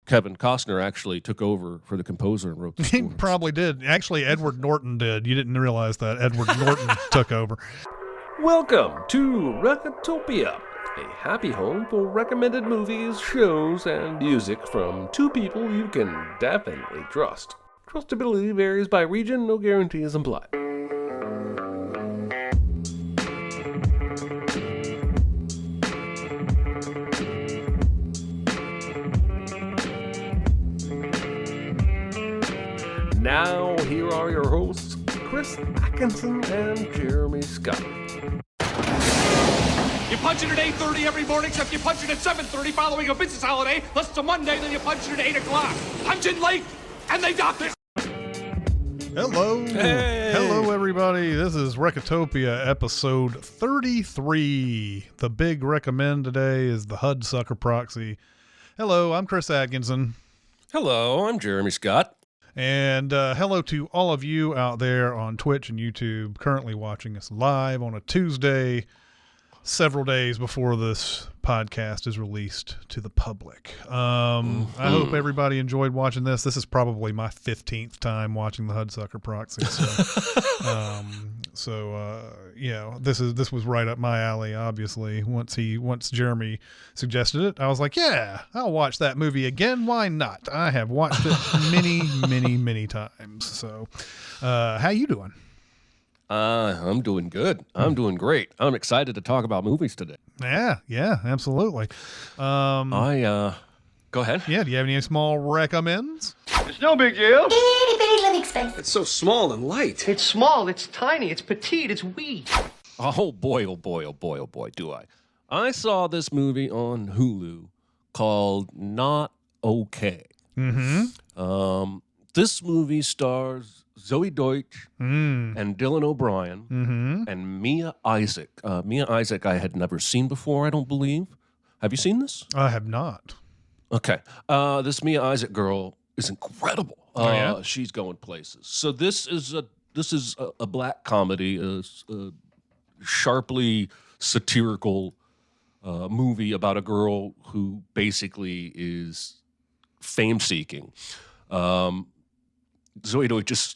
Kevin Costner actually took over for the composer and wrote the score. He probably did. Actually, Edward Norton did. You didn't realize that. Edward Norton took over. Welcome to Recotopia, a happy home for recommended movies, shows, and music from two people you can definitely trust. Trustability varies by region, no guarantees implied. Now, here are your hosts, Chris Atkinson and Jeremy Scott. You punch it at 8:30 every morning, except you punch it at 7:30 following a business holiday, plus it's a Monday, then you punch it at 8 o'clock. Punch it late, and they dock it. Hello. Hey. Hello, everybody. This is Recotopia, episode 33. The big recommend today is the Hudsucker Proxy. Hello, I'm Chris Atkinson. Hello, I'm Jeremy Scott. And hello to all of you out there on Twitch and YouTube currently watching us live on a Tuesday, several days before this podcast is released to the public. I hope everybody enjoyed watching this. This is probably my 15th time watching the Hudsucker Proxy. This was right up my alley, obviously. Once Jeremy suggested it, I was like, yeah, I'll watch that movie again. Why not? I have watched it many times. So, how you doing? I'm doing good. I'm doing great. I'm excited to talk about movies today. Yeah, absolutely. Go ahead. Yeah, do you have any small recommends? It's no big deal. Itty bitty living space. It's so small and light. It's small, it's tiny, it's petite, it's wee. Oh boy, do I. I saw this movie on Hulu called Not Okay. Mm-hmm. This movie stars Zoe Deutsch and Dylan O'Brien and Mia Isaac. Mia Isaac I had never seen before, I don't believe. Have you seen this? I have not. Okay. This Mia Isaac girl is incredible. She's going places. So this is a black comedy, a sharply satirical movie about a girl who basically is fame-seeking. Zoe Deutsch is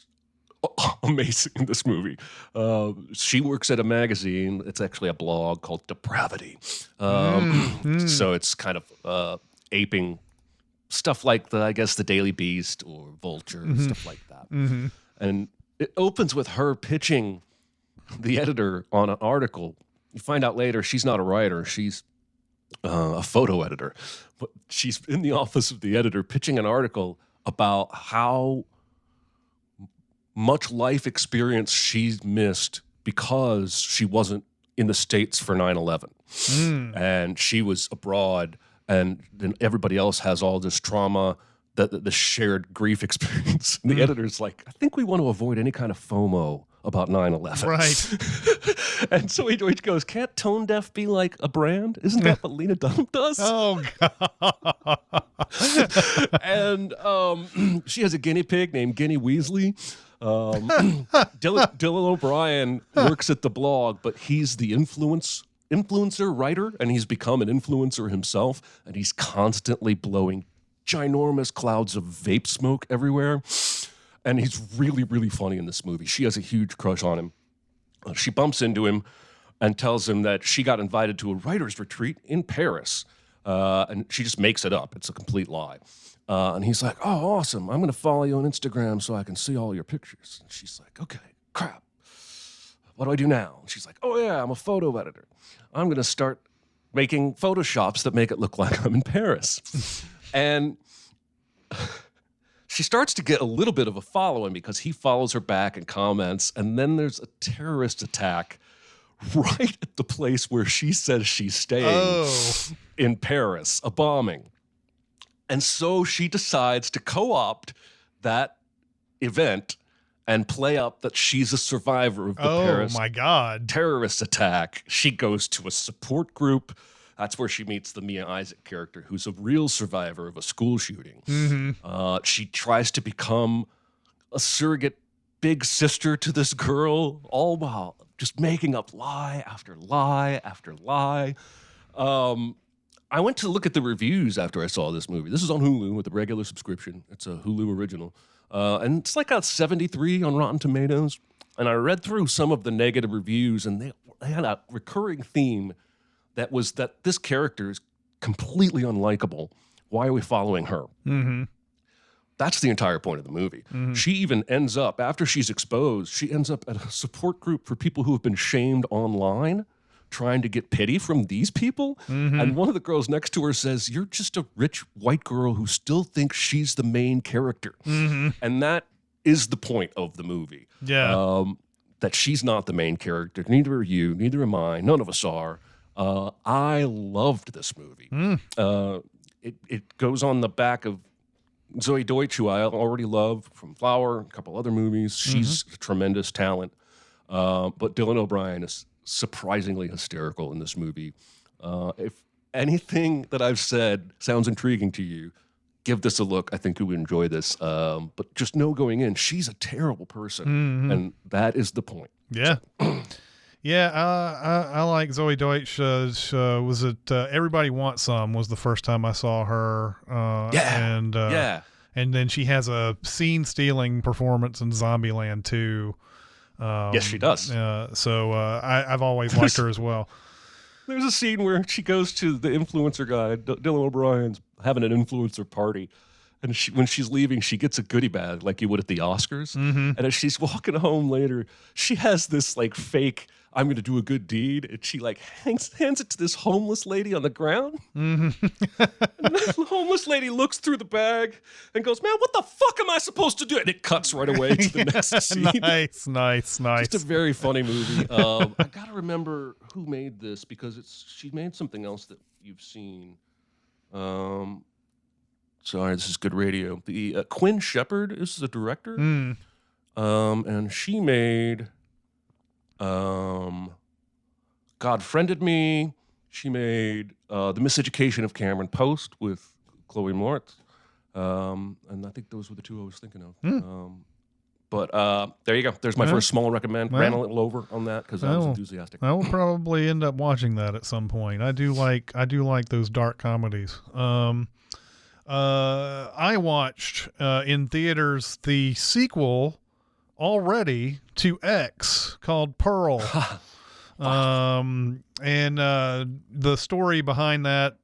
amazing in this movie. She works at a magazine. It's actually a blog called Depravity. So it's kind of aping stuff like the Daily Beast or Vulture, stuff like that. Mm-hmm. And it opens with her pitching the editor on an article. You find out later she's not a writer. She's a photo editor. But she's in the office of the editor pitching an article about how much life experience she's missed because she wasn't in the States for 9/11. And she was abroad, and then everybody else has all this trauma, the shared grief experience. And the editor's like, I think we want to avoid any kind of FOMO about 9/11. Right. And so he goes, can't tone deaf be like a brand? Isn't that what Lena Dunham does? Oh, God. And she has a guinea pig named Guinea Weasley. Dylan O'Brien works at the blog, but he's the influencer writer, and he's become an influencer himself, and he's constantly blowing ginormous clouds of vape smoke everywhere. And he's really, really funny in this movie. She has a huge crush on him. She bumps into him and tells him that she got invited to a writer's retreat in Paris. And she just makes it up. It's a complete lie. And he's like, oh, awesome. I'm going to follow you on Instagram so I can see all your pictures. And she's like, okay, crap. What do I do now? And she's like, oh, yeah, I'm a photo editor. I'm going to start making Photoshops that make it look like I'm in Paris. And she starts to get a little bit of a following because he follows her back and comments. And then there's a terrorist attack right at the place where she says she's staying in Paris, a bombing. And so she decides to co-opt that event and play up that she's a survivor of the Paris terrorist attack. She goes to a support group. That's where she meets the Mia Isaac character, who's a real survivor of a school shooting. She tries to become a surrogate big sister to this girl, all while just making up lie after lie after lie. I went to look at the reviews after I saw this movie. This is on Hulu with a regular subscription. It's a Hulu original. And it's like got 73 on Rotten Tomatoes. And I read through some of the negative reviews, and they had a recurring theme that was that this character is completely unlikable. Why are we following her? Mm-hmm. That's the entire point of the movie. Mm-hmm. She even ends up, after she's exposed, she ends up at a support group for people who have been shamed online, trying to get pity from these people. Mm-hmm. And one of the girls next to her says, "You're just a rich white girl who still thinks she's the main character." Mm-hmm. And that is the point of the movie. Yeah. That she's not the main character. Neither are you. Neither am I. None of us are. I loved this movie. It goes on the back of Zoe Deutsch, who I already love from Flower, a couple other movies. She's a tremendous talent. But Dylan O'Brien is surprisingly hysterical in this movie. If anything that I've said sounds intriguing to you, give this a look. I think you would enjoy this. But just know going in, she's a terrible person. And that is the point. Yeah. Yeah, I like Zoe Deutsch. Was it Everybody Wants Some was the first time I saw her. And then she has a scene-stealing performance in Zombieland 2. Yes, she does. So I've always liked her as well. There's a scene where she goes to the influencer guy, Dylan O'Brien's having an influencer party. And when she's leaving, she gets a goodie bag like you would at the Oscars. And as she's walking home later, she has this like fake, "I'm going to do a good deed." And she like hands it to this homeless lady on the ground. And the homeless lady looks through the bag and goes, "Man, what the fuck am I supposed to do?" And it cuts right away to the next scene. Nice. Just a very funny movie. I got to remember who made this because she made something else that you've seen. Sorry, this is good radio. The Quinn Shepard is the director. And she made God Friended Me. She made The Miseducation of Cameron Post with Chloe Moretz. And I think those were the two I was thinking of. But there you go. There's my first small recommend. Ran a little over on that because I was enthusiastic. I will probably end up watching that at some point. I do like those dark comedies. I watched in theaters the sequel already to X called Pearl. And the story behind that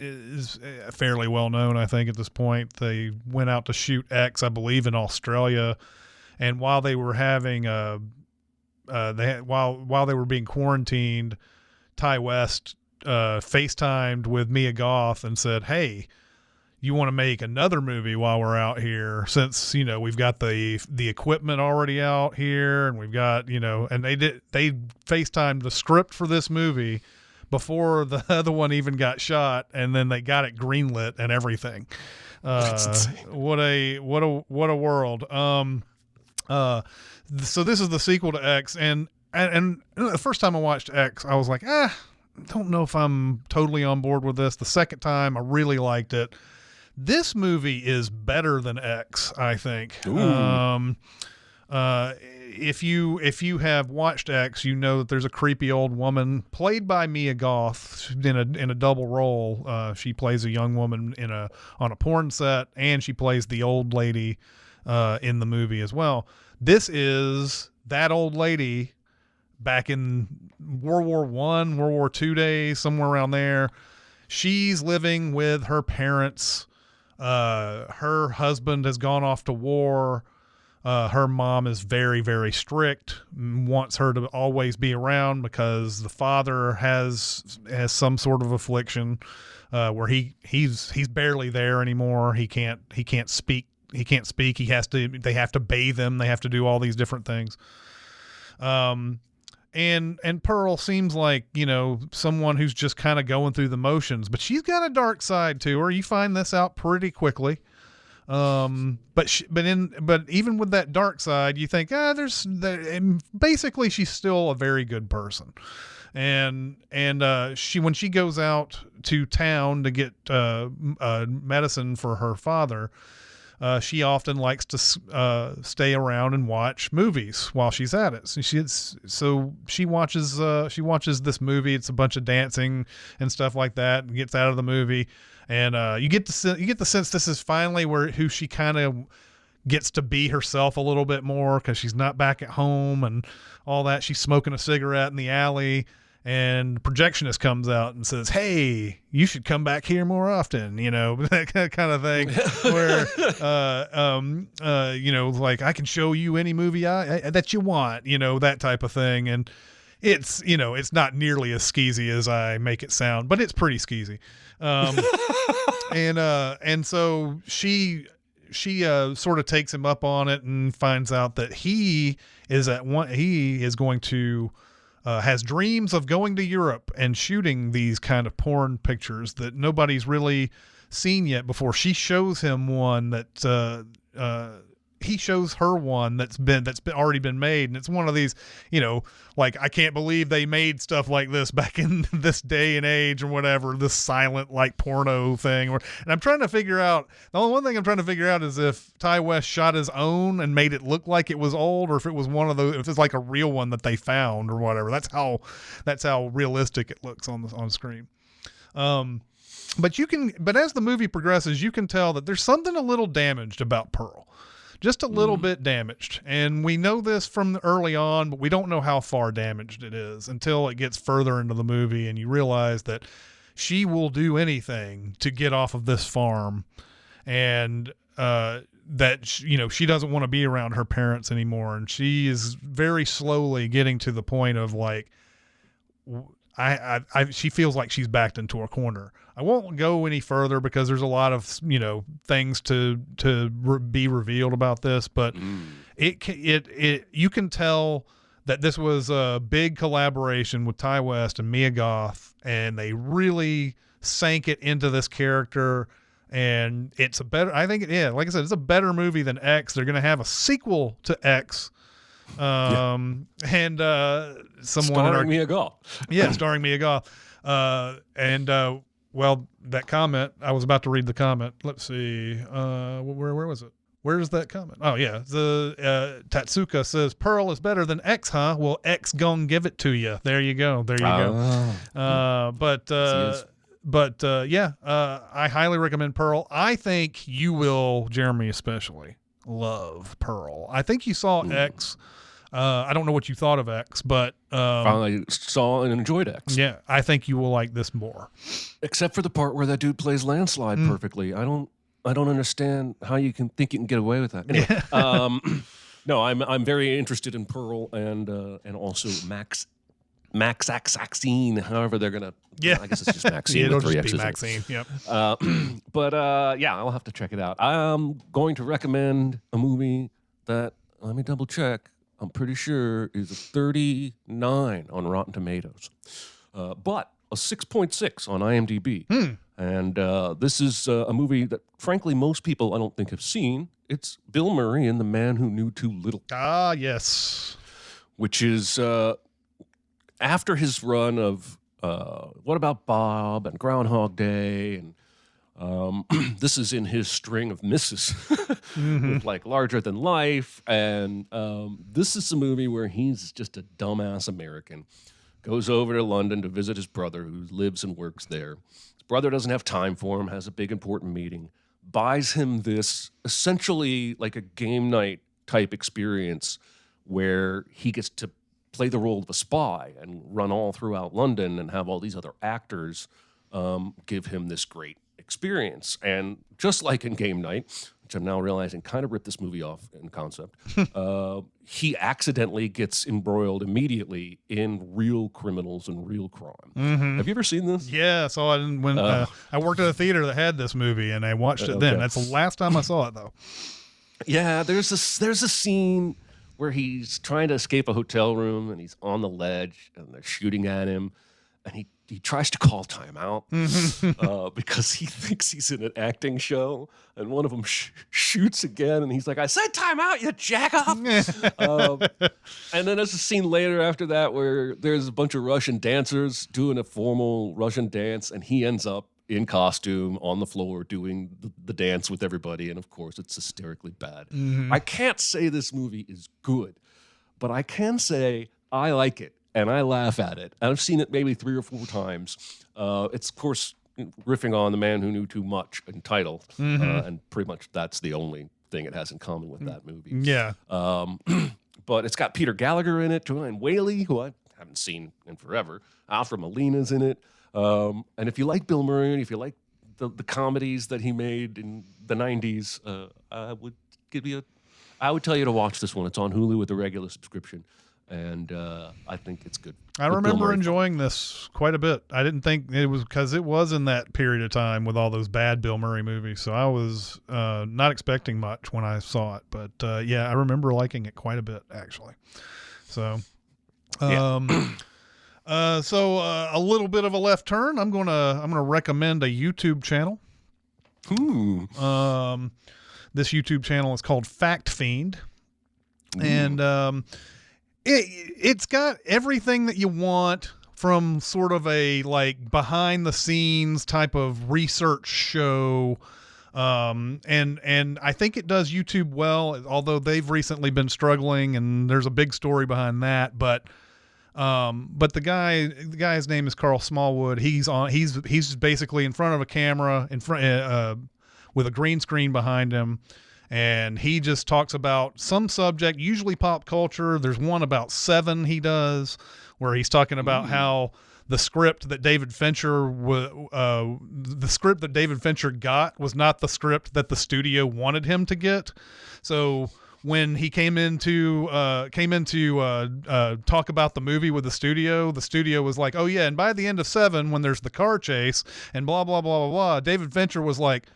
is fairly well known, I think, at this point. They went out to shoot X, I believe, in Australia, and while they were having while they were being quarantined, Ty West FaceTimed with Mia Goth and said, "Hey, you want to make another movie while we're out here, since, we've got the equipment already out here, and we've got, and they FaceTimed the script for this movie before the other one even got shot, and then they got it greenlit and everything. That's insane. What a world. So this is the sequel to X, and the first time I watched X, I was like, don't know if I'm totally on board with this. The second time, I really liked it. This movie is better than X, I think. If you have watched X, you know that there's a creepy old woman played by Mia Goth in a double role. She plays a young woman on a porn set, and she plays the old lady in the movie as well. This is that old lady back in World War I, World War II days, somewhere around there. She's living with her parents. Her husband has gone off to war. Her mom is very, very strict, wants her to always be around because the father has some sort of affliction, where he's barely there anymore. He can't speak. They have to bathe him. They have to do all these different things. And Pearl seems like, someone who's just kind of going through the motions, but she's got a dark side to her. You find this out pretty quickly. But even with that dark side, you think, and basically she's still a very good person. And when she goes out to town to get medicine for her father, she often likes to stay around and watch movies while she's at it. So she watches this movie. It's a bunch of dancing and stuff like that, and gets out of the movie, and you get the sense this is finally who she kind of gets to be herself a little bit more, because she's not back at home and all that. She's smoking a cigarette in the alley, and the projectionist comes out and says, "Hey, you should come back here more often," that kind of thing, where, like, I can show you any movie that you want, that type of thing. And it's, it's not nearly as skeezy as I make it sound, but it's pretty skeezy. And so she sort of takes him up on it and finds out that he is going to has dreams of going to Europe and shooting these kind of porn pictures that nobody's really seen yet before. She shows him one that he shows her one that's already been made, and it's one of these, like, I can't believe they made stuff like this back in this day and age or whatever, this silent like porno thing. And I'm trying to figure out, the only one thing I'm trying to figure out is if Ty West shot his own and made it look like it was old, or if it was one of those, if it's like a real one that they found or whatever. That's how realistic it looks on screen. But as the movie progresses, you can tell that there's something a little damaged about Pearl. Just a little bit damaged. And we know this from early on, but we don't know how far damaged it is until it gets further into the movie and you realize that she will do anything to get off of this farm, and that she doesn't want to be around her parents anymore. And she is very slowly getting to the point of, like, she feels like she's backed into a corner. I won't go any further because there's a lot of, things to be revealed about this, but you can tell that this was a big collaboration with Ty West and Mia Goth, and they really sank it into this character. And it's like I said, it's a better movie than X. They're going to have a sequel to X. And starring Mia Goth. Yeah, starring Mia Goth. Well, that comment, I was about to read the comment. Let's see. Where was it? Where's that comment? Oh, yeah. The Tatsuka says, Pearl is better than X, huh? Well, X gon' give it to you. There you go. I highly recommend Pearl. I think you will, Jeremy especially, love Pearl. I think you saw X. I don't know what you thought of X, but finally saw and enjoyed X. Yeah, I think you will like this more. Except for the part where that dude plays Landslide perfectly. I don't understand how you can think you can get away with that. Anyway, no, I'm very interested in Pearl and also Maxine. However they're gonna. Yeah, I guess it's just Maxine. Yeah, it'll with 3 just be X's. Maxine. Yep. But I'll have to check it out. I'm going to recommend a movie that, let me double check, I'm pretty sure is a 39 on Rotten Tomatoes, but a 6.6 on IMDb. And this is a movie that, frankly, most people I don't think have seen. It's Bill Murray in The Man Who Knew Too Little. Ah, yes. Which is after his run of What About Bob and Groundhog Day, and this is in his string of misses with, like, Larger Than Life. And this is a movie where he's just a dumbass American. Goes over to London to visit his brother who lives and works there. His brother doesn't have time for him, has a big important meeting, buys him this essentially like a game night type experience where he gets to play the role of a spy and run all throughout London and have all these other actors give him this great experience. And just like in Game Night, which I'm now realizing kind of ripped this movie off in concept, he accidentally gets embroiled immediately in real criminals and real crime. Have you ever seen this? Yeah, I saw it when I worked at a theater that had this movie, and I watched it then. That's the last time I saw it, though. Yeah, there's a scene where he's trying to escape a hotel room, and he's on the ledge, and they're shooting at him, and he tries to call timeout because he thinks he's in an acting show, and one of them shoots again, and he's like, "I said timeout, you jack off." And then there's a scene later after that where there's a bunch of Russian dancers doing a formal Russian dance, and he ends up in costume on the floor doing the dance with everybody. And of course, it's hysterically bad. I can't say this movie is good, but I can say I like it and I laugh at it. And I've seen it maybe 3 or 4 times. It's, of course, riffing on The Man Who Knew Too Much, Untitled. And pretty much that's the only thing it has in common with that movie. Yeah. But it's got Peter Gallagher in it, Joanne Whaley, who I haven't seen in forever. Alfred Molina's in it. And if you like Bill Murray, and if you like the comedies that he made in the 90s, I would tell you to watch this one. It's on Hulu with a regular subscription. And I think it's good. I remember enjoying this quite a bit. I didn't think it was because it was in that period of time with all those bad Bill Murray movies. So I was not expecting much when I saw it. But yeah, I remember liking it quite a bit, actually. So, so a little bit of a left turn. I'm gonna recommend a YouTube channel. This YouTube channel is called Fact Fiend, and it's got everything that you want from sort of a like behind the scenes type of research show. And I think it does YouTube well, although they've recently been struggling and there's a big story behind that. But the guy's name is Carl Smallwood. He's basically in front of a camera with a green screen behind him. And he just talks about some subject, usually pop culture. There's one about Seven he does, where he's talking about how the script that David Fincher got was not the script that the studio wanted him to get. So when he came in to talk about the movie with the studio was like, oh yeah, and by the end of Seven, when there's the car chase and blah blah blah blah blah, David Fincher was like,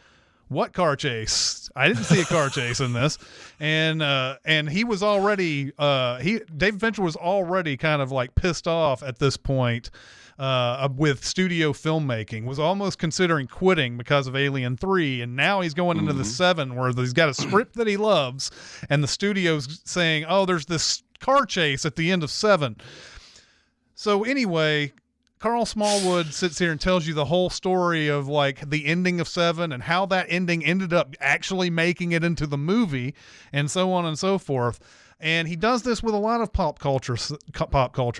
what car chase? I didn't see a car chase in this. And he was already, David Fincher was already kind of like pissed off at this point with studio filmmaking, was almost considering quitting because of Alien 3. And now he's going into the 7 where he's got a script that he loves and the studio's saying, oh, there's this car chase at the end of 7. So anyway, Carl Smallwood sits here and tells you the whole story of like the ending of 7 and how that ending ended up actually making it into the movie and so on and so forth. And he does this with a lot of pop culture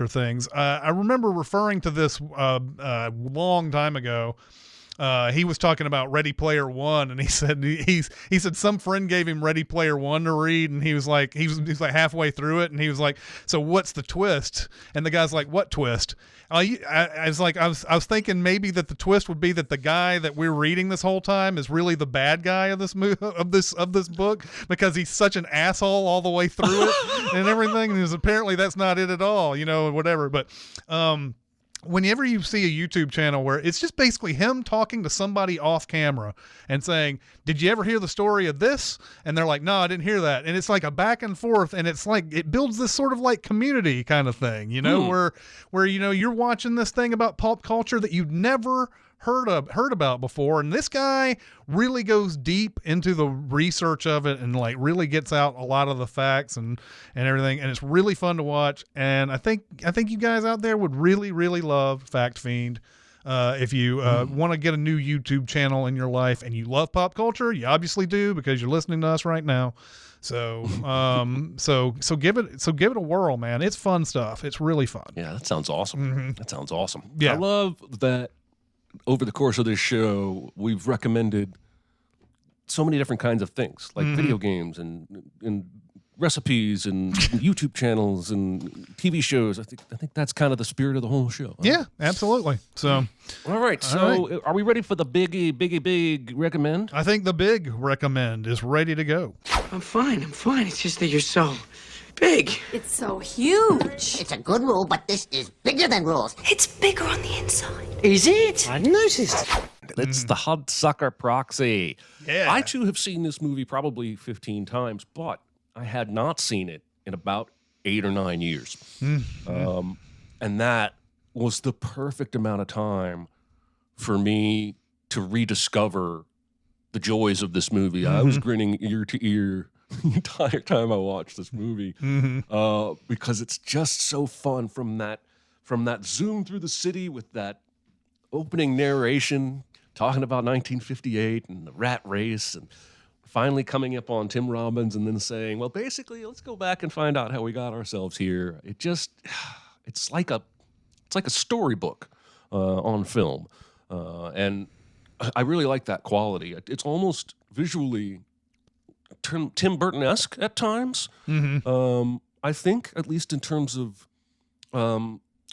things. I remember referring to this a long time ago. He was talking about Ready Player One, and he said some friend gave him Ready Player One to read, and he was like halfway through it, and he was like, so what's the twist? And the guy's like, what twist? I was thinking maybe that the twist would be that the guy that we're reading this whole time is really the bad guy of this of this book, because he's such an asshole all the way through it and everything. And apparently that's not it at all, whatever. But whenever you see a YouTube channel where it's just basically him talking to somebody off camera and saying, did you ever hear the story of this? And they're like, no, I didn't hear that. And it's like a back and forth, and it's like, it builds this sort of like community kind of thing, where, you're watching this thing about pop culture that you've never heard about before. And this guy really goes deep into the research of it and like really gets out a lot of the facts and everything. And it's really fun to watch. And I think you guys out there would really, really love Fact Fiend. If you want to get a new YouTube channel in your life and you love pop culture, you obviously do because you're listening to us right now. So, so give it a whirl, man. It's fun stuff. It's really fun. Yeah, that sounds awesome. That sounds awesome. Yeah. I love that over the course of this show, we've recommended so many different kinds of things, like video games and recipes and YouTube channels and TV shows. I think that's kind of the spirit of the whole show. Yeah, absolutely. So, all right. So, are we ready for the big recommend? I think the big recommend is ready to go. I'm fine. It's just that you're so big. It's so huge. It's a good rule, but this is bigger than rules. It's bigger on the inside. Is it? I noticed. It's the Hudsucker Proxy. Yeah. I too have seen this movie probably 15 times, but I had not seen it in about 8 or 9 years. And that was the perfect amount of time for me to rediscover the joys of this movie. I was grinning ear to ear the entire time I watched this movie because it's just so fun from that zoom through the city with that opening narration talking about 1958 and the rat race, and finally coming up on Tim Robbins and then saying, well, basically, let's go back and find out how we got ourselves here. It's like a storybook on film. And I really like that quality. It's almost visually Tim Burton-esque at times. I think, at least in terms of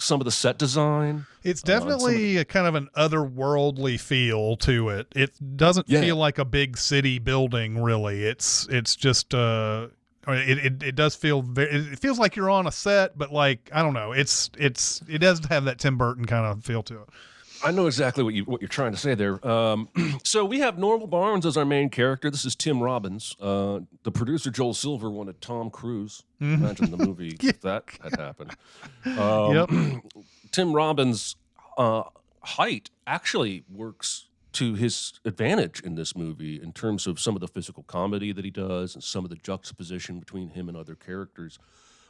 some of the set design. It's definitely a kind of an otherworldly feel to it. It doesn't feel like a big city building, really. It's just it does feel it feels like you're on a set, but like, I don't know. It does have that Tim Burton kind of feel to it. I know exactly what you're trying to say there. So we have Norval Barnes as our main character. This is Tim Robbins. The producer, Joel Silver, wanted Tom Cruise. Imagine the movie if that had happened. Tim Robbins' height actually works to his advantage in this movie in terms of some of the physical comedy that he does and some of the juxtaposition between him and other characters.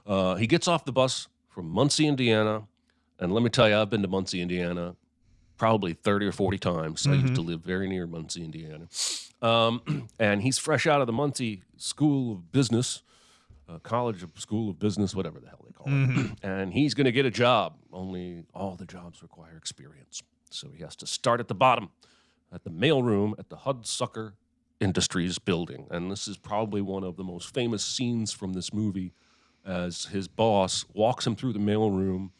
He gets off the bus from Muncie, Indiana. And let me tell you, I've been to Muncie, Indiana, probably 30 or 40 times. I used to live very near Muncie, Indiana. And he's fresh out of the Muncie School of Business, College of School of Business, whatever the hell they call it. And he's going to get a job, only all the jobs require experience. So he has to start at the bottom, at the mailroom at the Hudsucker Industries building. And this is probably one of the most famous scenes from this movie, as his boss walks him through the mailroom,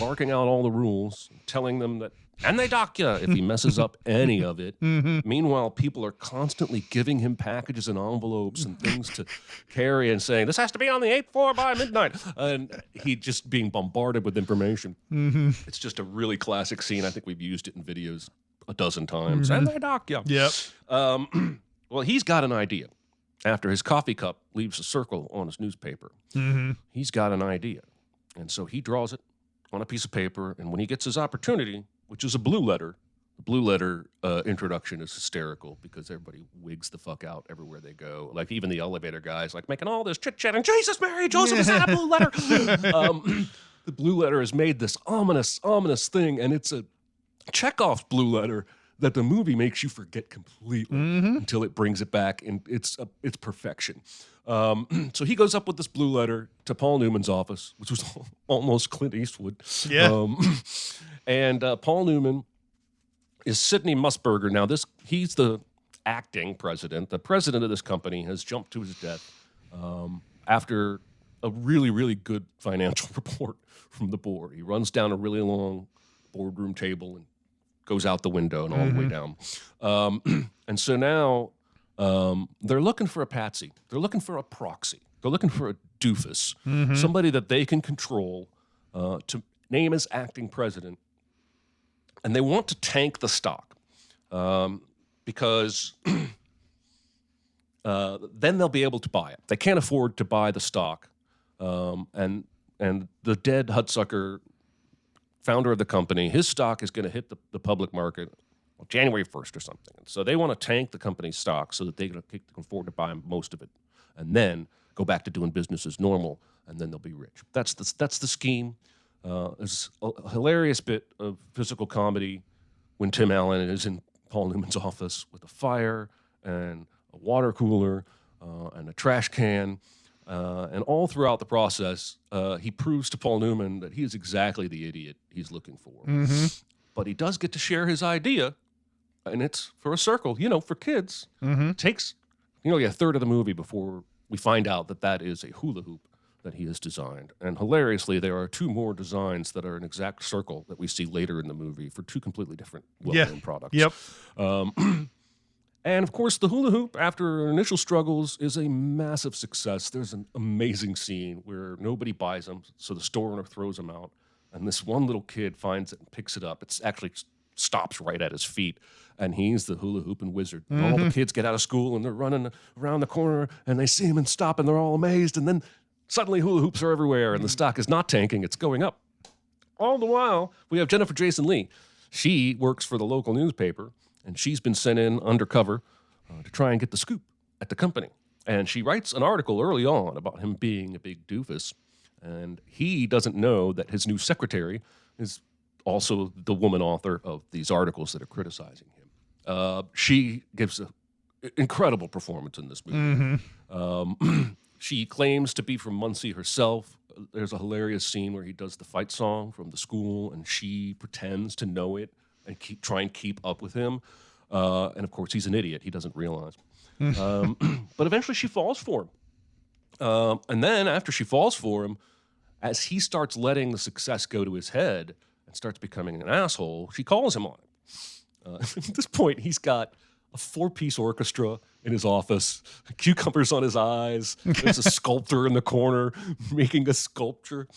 barking out all the rules, telling them that, and they dock you if he messes up any of it. Meanwhile, people are constantly giving him packages and envelopes and things to carry and saying, this has to be on the 8th floor by midnight. And he just being bombarded with information. It's just a really classic scene. I think we've used it in videos a dozen times. And they dock you. Yep. Well, he's got an idea. After his coffee cup leaves a circle on his newspaper, he's got an idea. And so he draws it on a piece of paper, and when he gets his opportunity, which is a blue letter, the blue letter introduction is hysterical because everybody wigs the fuck out everywhere they go. Like even the elevator guys, like making all this chit-chat, and Jesus, Mary, Joseph, is that a blue letter? The blue letter has made this ominous thing, and it's a Chekhov's blue letter that the movie makes you forget completely until it brings it back, and it's perfection. So he goes up with this blue letter to Paul Newman's office, which was almost Clint Eastwood. Yeah. And Paul Newman is Sidney Musburger. Now, he's the acting president. The president of this company has jumped to his death after a really, really good financial report from the board. He runs down a really long boardroom table and goes out the window and all the way down. And so now they're looking for a patsy. They're looking for a proxy. They're looking for a doofus, somebody that they can control to name as acting president. And they want to tank the stock because then they'll be able to buy it. They can't afford to buy the stock. And the dead Hudsucker, founder of the company, his stock is going to hit the public market January 1st or something. And so they want to tank the company's stock so that they can afford to buy most of it and then go back to doing business as normal, and then they'll be rich. That's the scheme. There's a hilarious bit of physical comedy when Tim Allen is in Paul Newman's office with a fire and a water cooler and a trash can. And all throughout the process, he proves to Paul Newman that he is exactly the idiot he's looking for. But he does get to share his idea, and it's for a circle, for kids. It takes nearly a third of the movie before we find out that is a hula hoop that he has designed. And hilariously, there are two more designs that are an exact circle that we see later in the movie for two completely different well-known products. Yep. And of course, the hula hoop, after initial struggles, is a massive success. There's an amazing scene where nobody buys them, so the store owner throws them out. And this one little kid finds it and picks it up. It actually stops right at his feet, and he's the hula hooping wizard. And all the kids get out of school, and they're running around the corner, and they see him and stop, and they're all amazed. And then suddenly hula hoops are everywhere, and the stock is not tanking, it's going up. All the while, we have Jennifer Jason Leigh. She works for the local newspaper, and she's been sent in undercover to try and get the scoop at the company. And she writes an article early on about him being a big doofus, and he doesn't know that his new secretary is also the woman author of these articles that are criticizing him. She gives an incredible performance in this movie. She claims to be from Muncie herself. There's a hilarious scene where he does the fight song from the school, and she pretends to know it and try and keep up with him. And of course, he's an idiot. He doesn't realize. But eventually, she falls for him. And then after she falls for him, as he starts letting the success go to his head and starts becoming an asshole, she calls him on it. At this point, he's got a 4-piece orchestra in his office, cucumbers on his eyes. There's a sculptor in the corner making a sculpture.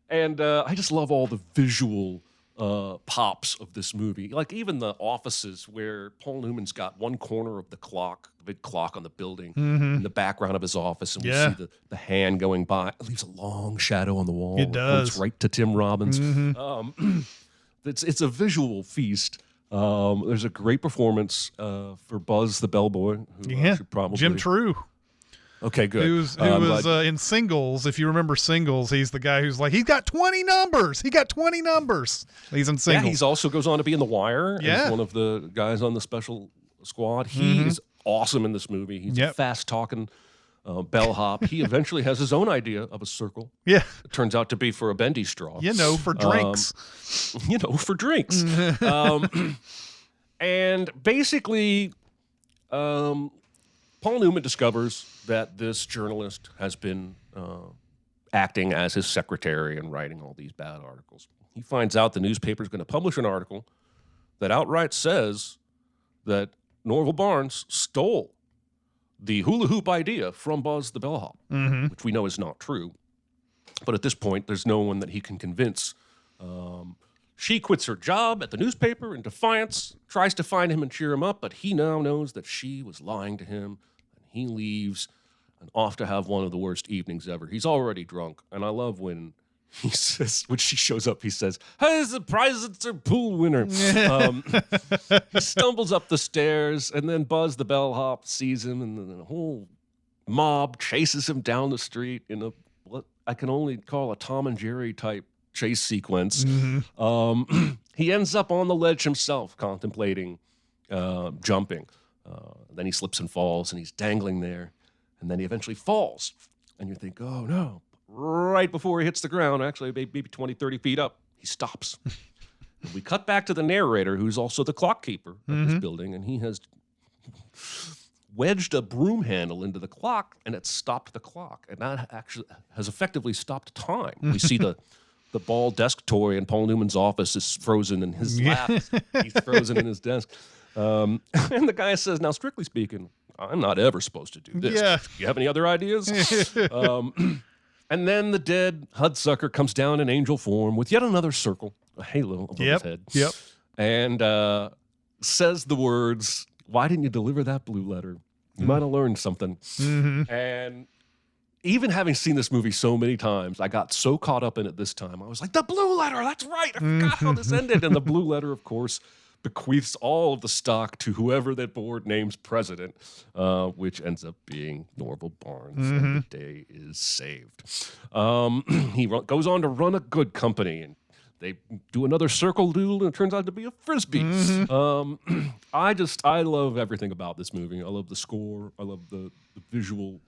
And I just love all the visual pops of this movie. Like even the offices where Paul Newman's got one corner of the clock, the big clock on the building, in the background of his office, and we see the hand going by. It leaves a long shadow on the wall. It does. Goes right to Tim Robbins. It's a visual feast. There's a great performance for Buzz the Bellboy. Who should probably Jim True. Okay, good. Who was in Singles. If you remember Singles, he's the guy who's like, he's got 20 numbers. He got 20 numbers. He's in Singles. Yeah, he's also goes on to be in The Wire. Yeah. As one of the guys on the special squad. He is awesome in this movie. He's a fast-talking bellhop. He eventually has his own idea of a circle. Yeah. It turns out to be for a bendy straw. For drinks. For drinks. And basically, Paul Newman discovers that this journalist has been acting as his secretary and writing all these bad articles. He finds out the newspaper is going to publish an article that outright says that Norval Barnes stole the hula hoop idea from Buzz the Bellhop, which we know is not true. But at this point, there's no one that he can convince. She quits her job at the newspaper in defiance, tries to find him and cheer him up, but he now knows that she was lying to him, and he leaves and off to have one of the worst evenings ever. He's already drunk, and I love when he says, when she shows up, he says, "Hey, surprise, it's a pool winner." He stumbles up the stairs, and then Buzz the Bellhop sees him, and then the whole mob chases him down the street in a what I can only call a Tom and Jerry type chase sequence. He ends up on the ledge himself, contemplating jumping. Then he slips and falls, and he's dangling there, and then he eventually falls, and you think, oh no. Right before he hits the ground, actually maybe 20, 30 feet up, he stops. And we cut back to the narrator, who's also the clock keeper of this building, and he has wedged a broom handle into the clock, and it stopped the clock. And that actually has effectively stopped time. We see the ball desk toy in Paul Newman's office is frozen in his lap. He's frozen in his desk. And the guy says, now, strictly speaking, I'm not ever supposed to do this. Yeah. Do you have any other ideas? And then the dead Hudsucker comes down in angel form with yet another circle, a halo above his head. And says the words, "Why didn't you deliver that blue letter? You might have learned something." And even having seen this movie so many times, I got so caught up in it this time. I was like, the blue letter, that's right. I forgot how this ended. And the blue letter, of course, bequeaths all of the stock to whoever that board names president, which ends up being Norval Barnes, and the day is saved. He goes on to run a good company, and they do another circle duel, and it turns out to be a Frisbee. I love everything about this movie. I love the score. I love the visual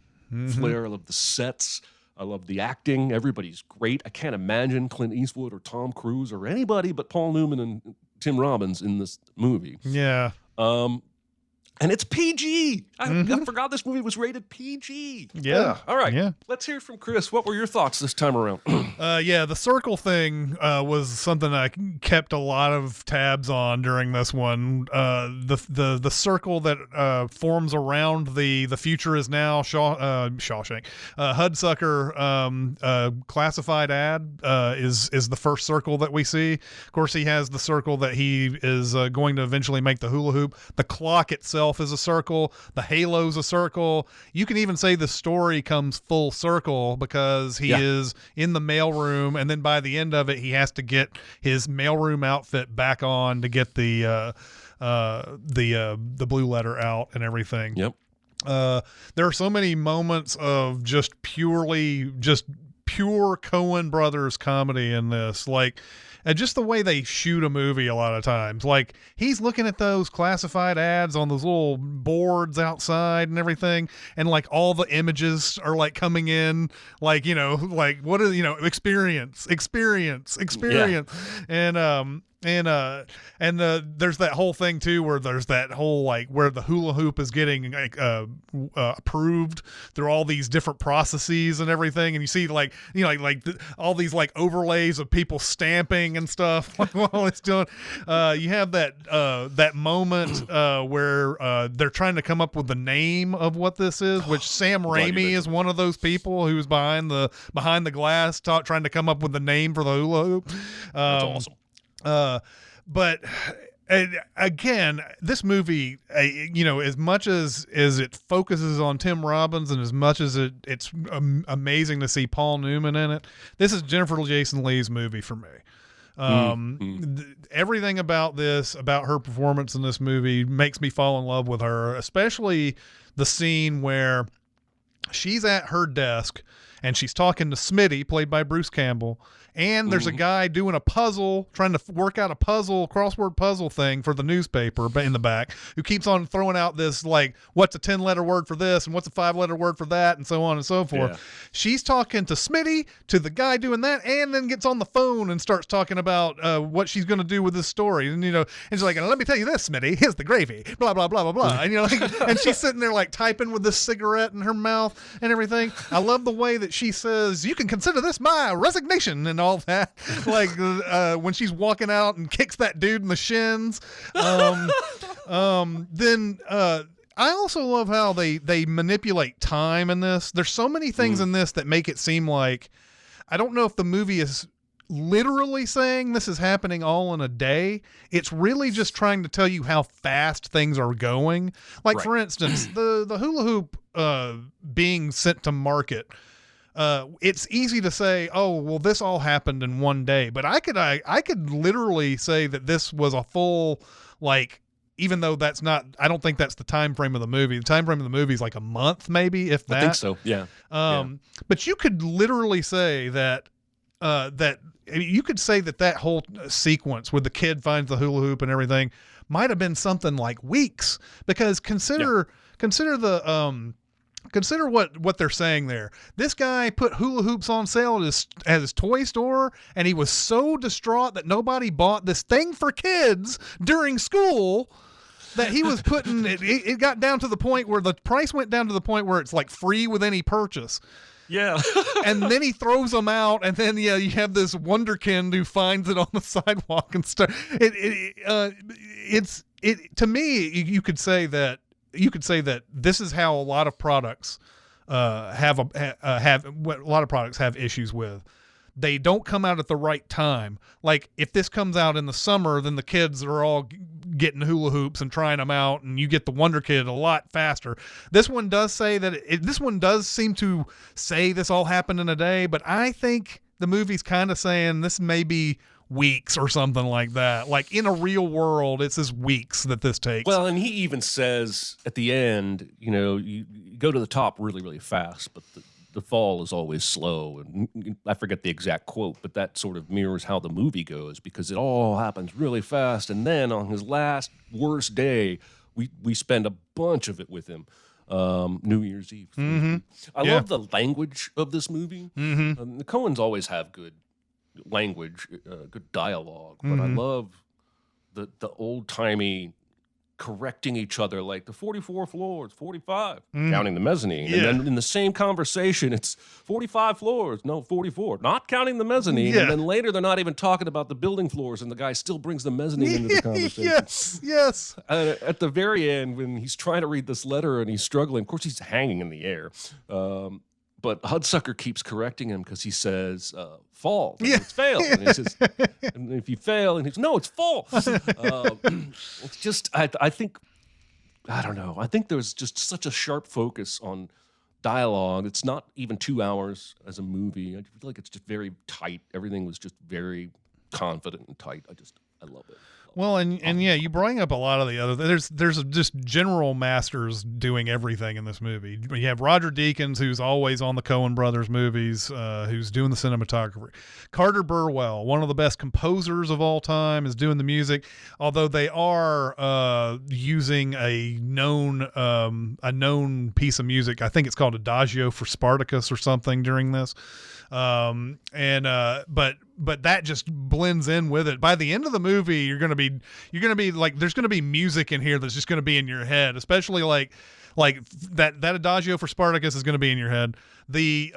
flair. I love the sets. I love the acting. Everybody's great. I can't imagine Clint Eastwood or Tom Cruise or anybody but Paul Newman and Tim Robbins in this movie. Yeah. And it's PG. I forgot this movie was rated PG. Yeah. All right. Yeah. Let's hear from Chris. What were your thoughts this time around? The circle thing was something I kept a lot of tabs on during this one. The circle that forms around the future is now Shawshank. Hudsucker classified ad is the first circle that we see. Of course, he has the circle that he is going to eventually make the hula hoop. The clock itself is a circle. The halo's a circle. You can even say the story comes full circle because he is in the mailroom, and then by the end of it, he has to get his mailroom outfit back on to get the blue letter out and everything. Yep. There are so many moments of just pure Coen Brothers comedy in this. Like just the way they shoot a movie a lot of times. Like, he's looking at those classified ads on those little boards outside and everything, and like all the images are like coming in, like, you know, like what is, you know, experience, and there's that whole thing too where there's that whole like where the hula hoop is getting like approved through all these different processes and everything, and you see like, you know, all these like overlays of people stamping and stuff while it's doing. You have that moment where they're trying to come up with the name of what this is, which Sam Raimi is one of those people who's behind the glass trying to come up with the name for the hula hoop. That's awesome. But again, this movie, you know, as much as it focuses on Tim Robbins and as much as it's amazing to see Paul Newman in it, this is Jennifer Jason Leigh's movie for me. Everything about her performance in this movie makes me fall in love with her, especially the scene where she's at her desk and she's talking to Smitty, played by Bruce Campbell, and there's a guy doing a puzzle, trying to work out a crossword puzzle thing for the newspaper in the back, who keeps on throwing out this, like, what's a 10-letter word for this and what's a 5-letter word for that, and so on and so forth. Yeah. She's talking to Smitty, to the guy doing that, and then gets on the phone and starts talking about what she's going to do with this story. And, you know, and she's like, let me tell you this, Smitty, here's the gravy, blah, blah, blah, blah, blah. And, you know, like, and she's sitting there, like, typing with this cigarette in her mouth and everything. I love the way that she says, you can consider this my resignation and all that, like when she's walking out and kicks that dude in the shins. Then I also love how they manipulate time in this. There's so many things in this that make it seem like, I don't know if the movie is literally saying this is happening all in a day. It's really just trying to tell you how fast things are going. Like, for instance, the hula hoop being sent to market. It's easy to say, oh, well, this all happened in one day, but I could literally say that this was a full, like, even though that's not, I don't think that's the time frame of the movie. The time frame of the movie is like a month, maybe, if that. I think so. Yeah. But you could literally say that you could say that whole sequence where the kid finds the hula hoop and everything might have been something like weeks, because consider what they're saying there. This guy put hula hoops on sale at his toy store, and he was so distraught that nobody bought this thing for kids during school that he was putting it got down to the point where the price went down to the point where it's like free with any purchase. Yeah. And then he throws them out, and then you have this wonderkind who finds it on the sidewalk and stuff. To me, you could say that this is how a lot of products have issues with. They don't come out at the right time. Like, if this comes out in the summer, then the kids are all getting hula hoops and trying them out, and you get the Wonder Kid a lot faster. This one does say that this one does seem to say this all happened in a day, but I think the movie's kind of saying this may be weeks or something like that. Like, in a real world, it's just weeks that this takes. Well, and he even says at the end, you know, you go to the top really, really fast, but the fall is always slow. And I forget the exact quote, but that sort of mirrors how the movie goes, because it all happens really fast. And then on his last worst day, we spend a bunch of it with him. New Year's Eve. Mm-hmm. I love the language of this movie. Mm-hmm. The Coens always have good language, good dialogue, but I love the old-timey correcting each other, like the 44 floors, 45, counting the mezzanine. And then in the same conversation, it's 45 floors, no, 44, not counting the mezzanine. And then later, they're not even talking about the building floors, and the guy still brings the mezzanine into the conversation. Yes. At the very end, when he's trying to read this letter and he's struggling, of course, he's hanging in the air. But Hudsucker keeps correcting him because he says, fall. It's fail. And he says, and if you fail, and he says, no, it's fall. It's just, I think, I don't know. I think there's just such a sharp focus on dialogue. It's not even 2 hours as a movie. I feel like it's just very tight. Everything was just very confident and tight. I love it. Well, and yeah, you bring up a lot of the other. There's just general masters doing everything in this movie. You have Roger Deakins, who's always on the Coen Brothers movies, who's doing the cinematography. Carter Burwell, one of the best composers of all time, is doing the music. Although they are using a known piece of music. I think it's called Adagio for Spartacus or something during this. But that just blends in with it. By the end of the movie, you're gonna be like, there's gonna be music in here that's just gonna be in your head, especially like that Adagio for Spartacus is gonna be in your head. The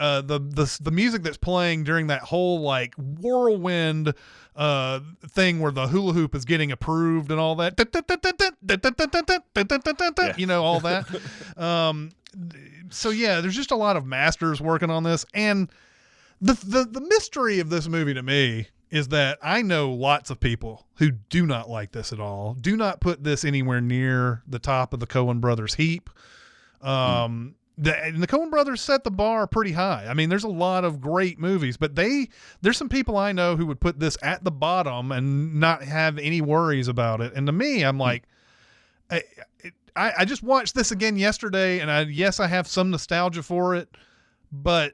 music that's playing during that whole like whirlwind thing where the hula hoop is getting approved and all that, you know, all that. So yeah, there's just a lot of masters working on this. And the mystery of this movie to me is that I know lots of people who do not like this at all, do not put this anywhere near the top of the Coen Brothers heap. And the Coen Brothers set the bar pretty high. I mean, there's a lot of great movies, but there's some people I know who would put this at the bottom and not have any worries about it. And to me, I'm like, I just watched this again yesterday, and I have some nostalgia for it, but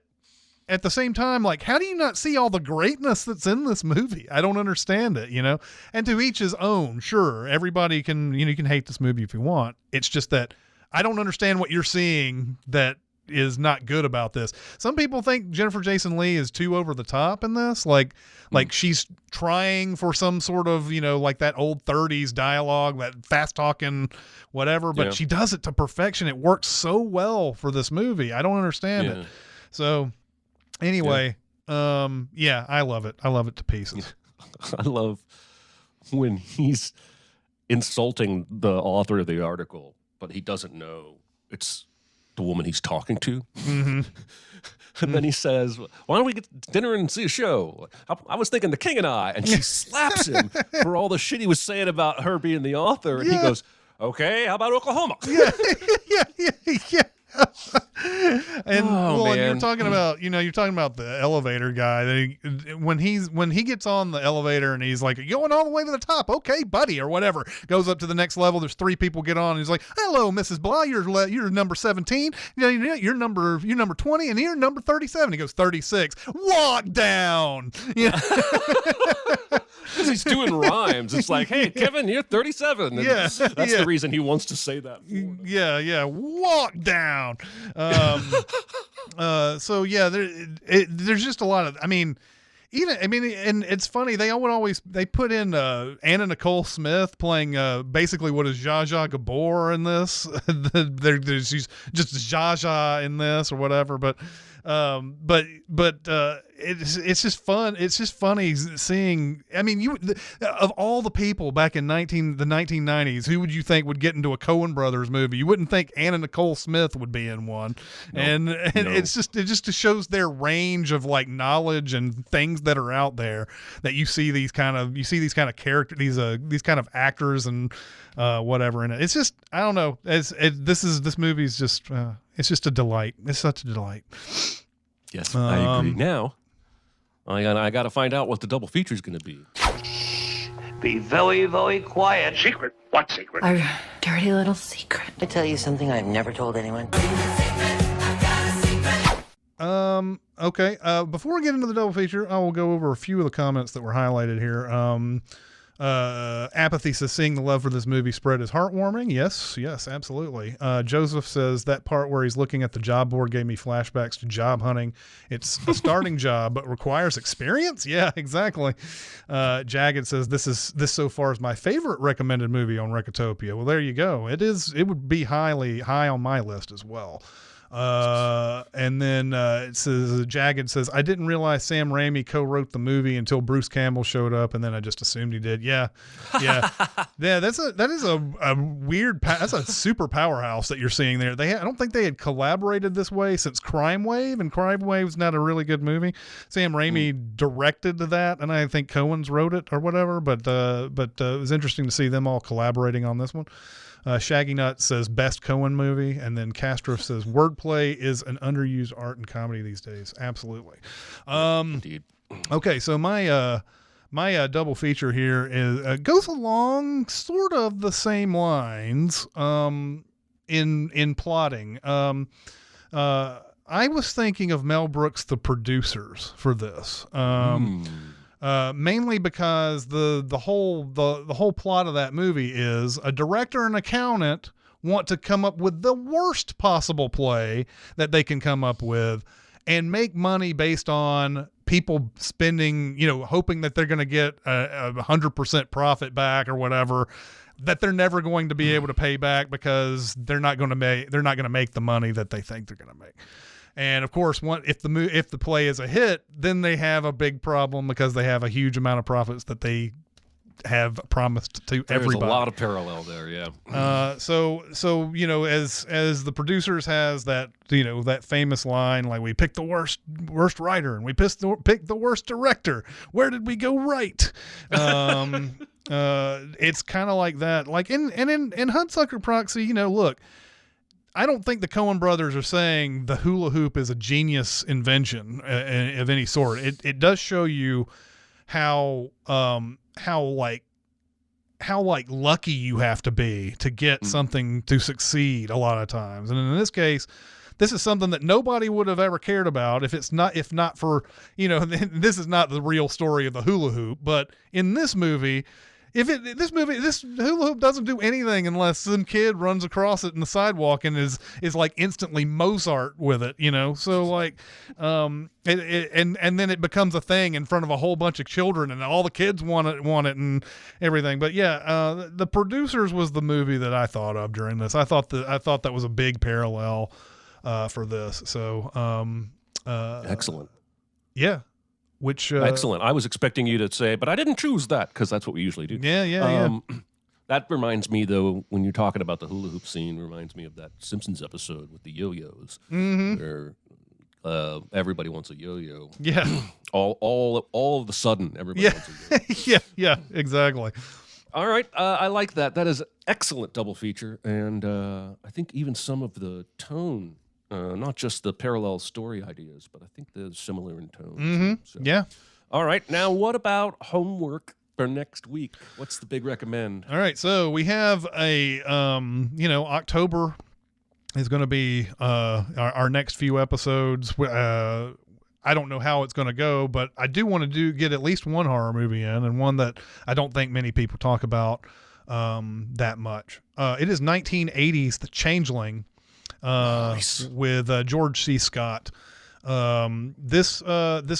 at the same time, like, how do you not see all the greatness that's in this movie? I don't understand it, you know? And to each his own. Sure, everybody can, you can hate this movie if you want. It's just that I don't understand what you're seeing that is not good about this. Some people think Jennifer Jason Leigh is too over the top in this. Like she's trying for some sort of, like that old 30s dialogue, that fast talking, whatever, but she does it to perfection. It works so well for this movie. I don't understand it. So anyway, I love it. I love it to pieces. I love when he's insulting the author of the article, but he doesn't know it's the woman he's talking to. Mm-hmm. And then he says, why don't we get dinner and see a show? I was thinking The King and I. And she slaps him for all the shit he was saying about her being the author. And he goes, okay, how about Oklahoma? Yeah. And and you're talking about, you're talking about the elevator guy. When he gets on the elevator and he's like, going all the way to the top, okay, buddy, or whatever, goes up to the next level. There's 3 people get on. And he's like, hello, Mrs. Blah, you're number 17. You're number 20, and you're number 37. He goes, 36. Walk down. Yeah. Because he's doing rhymes. It's like, hey, Kevin, you're 37. And that's the reason he wants to say that. Yeah. Walk down. So yeah, there's just a lot of, and it's funny. They put in Anna Nicole Smith playing basically what is Zsa Zsa Gabor in this. She's just Zsa Zsa in this or whatever, but it's just fun. It's just funny seeing. Of all the people back in the 1990s, who would you think would get into a Coen Brothers movie? You wouldn't think Anna Nicole Smith would be in one. No, it just shows their range of like knowledge and things that are out there, that you see these kind of characters, these kind of actors and whatever in it. It's just, I don't know. This movie's just it's just a delight. It's such a delight. Yes, I agree. Now, I got to find out what the double feature is going to be. Be very, very quiet. Secret? What secret? Our dirty little secret. I tell you something I've never told anyone. Okay. Before we get into the double feature, I will go over a few of the comments that were highlighted here. Apathy says, seeing the love for this movie spread is heartwarming. Yes, absolutely. Joseph says, that part where he's looking at the job board gave me flashbacks to job hunting. It's a starting job, but requires experience. Yeah, exactly. Jagged says, this so far is my favorite recommended movie on Recotopia. Well, there you go. It would be high on my list as well. And then it says, Jagged says, I didn't realize Sam Raimi co-wrote the movie until Bruce Campbell showed up, and then I just assumed he did. Yeah. That is a weird. That's a super powerhouse that you're seeing there. I don't think they had collaborated this way since Crime Wave, and Crime Wave's not a really good movie. Sam Raimi directed that, and I think Coen's wrote it or whatever. But it was interesting to see them all collaborating on this one. Shaggy Nut says best Coen movie, and then Castro says wordplay is an underused art in comedy these days. Absolutely. Indeed. Okay, so my My double feature here is goes along sort of the same lines in plotting. I was thinking of Mel Brooks' The Producers for this. Mainly because the whole plot of that movie is a director and accountant want to come up with the worst possible play that they can come up with and make money based on people spending, hoping that they're going to get a 100% profit back or whatever, that they're never going to be able to pay back because they're not going to make the money that they think they're going to make. And of course, if the play is a hit, then they have a big problem because they have a huge amount of profits that they have promised to everybody. There's a lot of parallel there, yeah. So as the Producers has that that famous line, like, we picked the worst writer and we picked the worst director. Where did we go right? It's kind of like that. Like in Hudsucker Proxy, look. I don't think the Coen brothers are saying the hula hoop is a genius invention of any sort. It does show you how lucky you have to be to get something to succeed a lot of times. And in this case, this is something that nobody would have ever cared about if not for, this is not the real story of the hula hoop, but in this movie, this hula hoop doesn't do anything unless some kid runs across it in the sidewalk and is like instantly Mozart with it, So like, and then it becomes a thing in front of a whole bunch of children and all the kids want it and everything. But yeah, The Producers was the movie that I thought of during this. I thought that was a big parallel for this. So Excellent. Yeah. Excellent. I was expecting you to say, but I didn't choose that because that's what we usually do. Yeah. That reminds me, though, when you're talking about the hula hoop scene, reminds me of that Simpsons episode with the yo-yos, where everybody wants a yo-yo. Yeah. all of a sudden, everybody wants a yo-yo. Yeah, exactly. All right, I like that. That is an excellent double feature, and I think even some of the tone. Not just the parallel story ideas, but I think they're similar in tone. Mm-hmm. So. Yeah. All right. Now, what about homework for next week? What's the big recommend? All right. So we have October is going to be our next few episodes. I don't know how it's going to go, but I do want to get at least one horror movie in, and one that I don't think many people talk about that much. It is 1980's The Changeling. Nice. With George C. Scott. This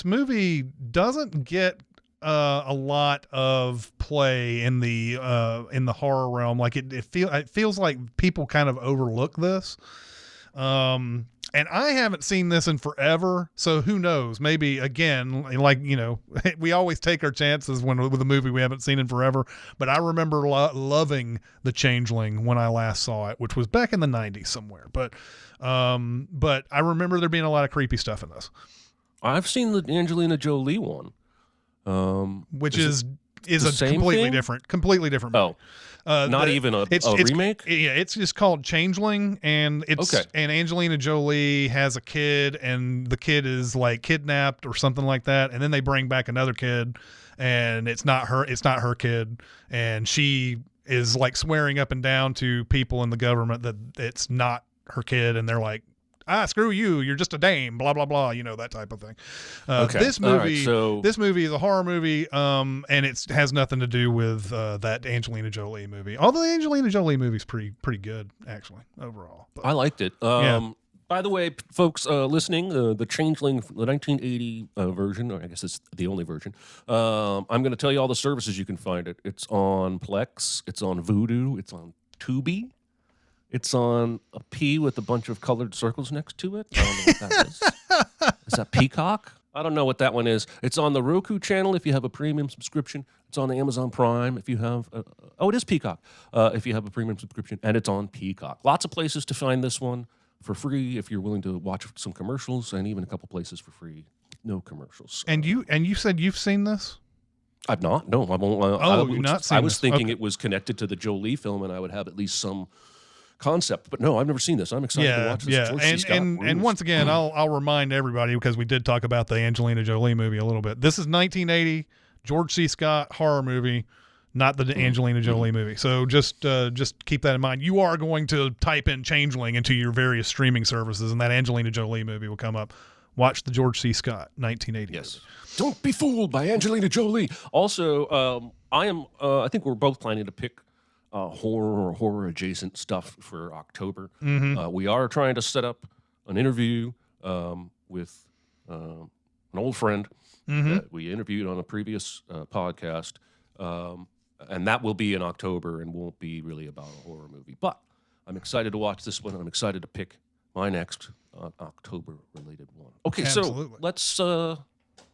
movie doesn't get a lot of play in the horror realm. Like it feels like people kind of overlook this. And I haven't seen this in forever, so who knows? Maybe again, we always take our chances with a movie we haven't seen in forever. But I remember loving The Changeling when I last saw it, which was back in the 90s somewhere. But I remember there being a lot of creepy stuff in this. I've seen the Angelina Jolie one, which is a completely different movie. Oh. Not even a remake? Yeah, it's just called Changeling, and and Angelina Jolie has a kid, and the kid is like kidnapped or something like that, and then they bring back another kid, and it's not her kid, and she is like swearing up and down to people in the government that it's not her kid, and they're like, screw you, you're just a dame, blah blah blah, that type of thing. This movie is a horror movie, and it has nothing to do with that Angelina Jolie movie. Although the Angelina Jolie movie's pretty good actually overall. But, I liked it. By the way, folks listening, the Changeling, the 1980 version, or I guess it's the only version. I'm going to tell you all the services you can find it. It's on Plex, it's on Vudu, it's on Tubi. It's on a P with a bunch of colored circles next to it. I don't know what that is. Is that Peacock? I don't know what that one is. It's on the Roku channel if you have a premium subscription. It's on Amazon Prime if you have... it is Peacock if you have a premium subscription. And it's on Peacock. Lots of places to find this one for free if you're willing to watch some commercials, and even a couple places for free. No commercials. And you said you've seen this? I've not. No. You've not seen I was this. thinking Okay. It was connected to the Jolie film, and I would have at least some... concept, but no, I've never seen this. I'm excited to watch this. George C. Scott and once again, I'll remind everybody, because we did talk about the Angelina Jolie movie a little bit. This is 1980, George C. Scott horror movie, not the Angelina Jolie movie. So just keep that in mind. You are going to type in Changeling into your various streaming services, and that Angelina Jolie movie will come up. Watch the George C. Scott 1980. Yes. Don't be fooled by Angelina Jolie. Also, I think we're both planning to pick horror or horror adjacent stuff for October. We are trying to set up an interview with an old friend that we interviewed on a previous podcast. And that will be in October and won't be really about a horror movie. But I'm excited to watch this one. I'm excited to pick my next October-related one. Okay, Absolutely. So let's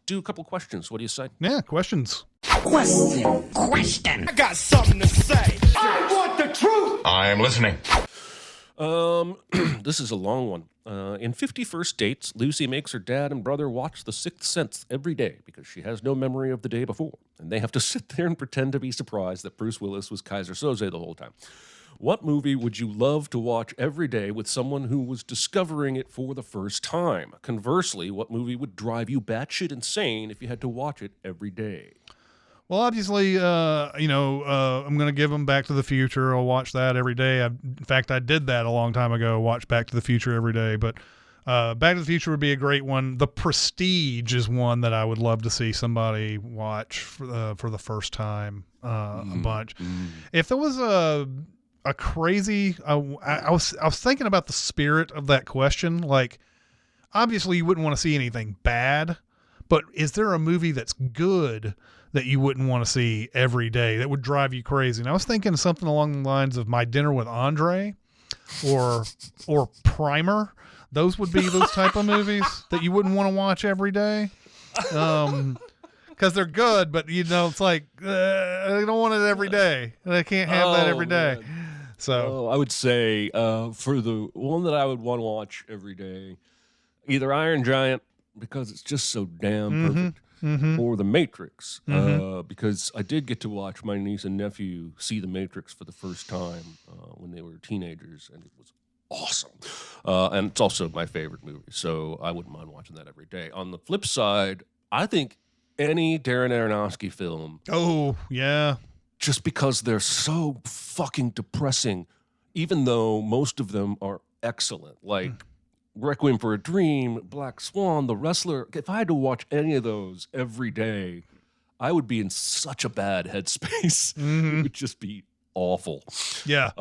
do a couple questions. What do you say? Yeah, questions. I got something to say. I want the truth. I am listening. This is a long one. In 50 First Dates, Lucy makes her dad and brother watch The Sixth Sense every day because she has no memory of the day before. And they have to sit there and pretend to be surprised that Bruce Willis was Kaiser Soze the whole time. What movie would you love to watch every day with someone who was discovering it for the first time? Conversely, what movie would drive you batshit insane if you had to watch it every day? Well, obviously, I'm going to give them Back to the Future. I'll watch that every day. In fact, I did that a long time ago, watch Back to the Future every day. But Back to the Future would be a great one. The Prestige is one that I would love to see somebody watch for the first time a bunch. If there was a crazy, I was thinking about the spirit of that question. Like, obviously, you wouldn't want to see anything bad, but is there a movie that's good that you wouldn't want to see every day that would drive you crazy? And I was thinking something along the lines of My Dinner with Andre or Primer. Those would be those type of movies that you wouldn't want to watch every day. Because they're good, but it's like I don't want it every day, and I can't have that every day. Man. So I would say for the one that I would want to watch every day, either Iron Giant because it's just so damn perfect. Or The Matrix, because I did get to watch my niece and nephew see The Matrix for the first time when they were teenagers, and it was awesome. And it's also my favorite movie, so I wouldn't mind watching that every day. On the flip side, I think any Darren Aronofsky film... Oh, yeah. Just because they're so fucking depressing, even though most of them are excellent. Like... Requiem for a Dream, Black Swan, The Wrestler. If I had to watch any of those every day, I would be in such a bad headspace. It would just be awful. Yeah.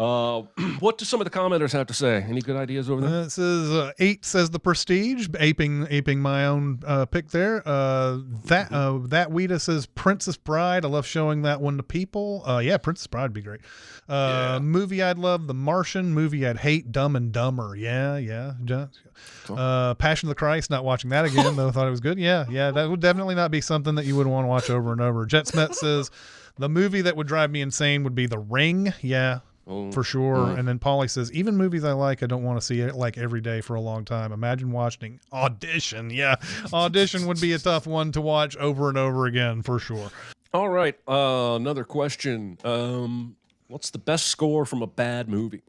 What do some of the commenters have to say? Any good ideas over there? It says 8 says The Prestige, aping my own pick there. That Weta says Princess Bride. I love showing that one to people. Yeah, Princess Bride would be great. Movie I'd love, The Martian. Movie I'd hate, Dumb and Dumber. Yeah. Cool. Passion of the Christ. Not watching that again, though I thought it was good. Yeah. That would definitely not be something that you would want to watch over and over. Jet Smet says the movie that would drive me insane would be The Ring. Yeah. For sure. And then Polly says, even movies I like, I don't want to see it like every day for a long time. Imagine watching Audition. Yeah. Audition would be a tough one to watch over and over again, for sure. All right. Another question. What's the best score from a bad movie?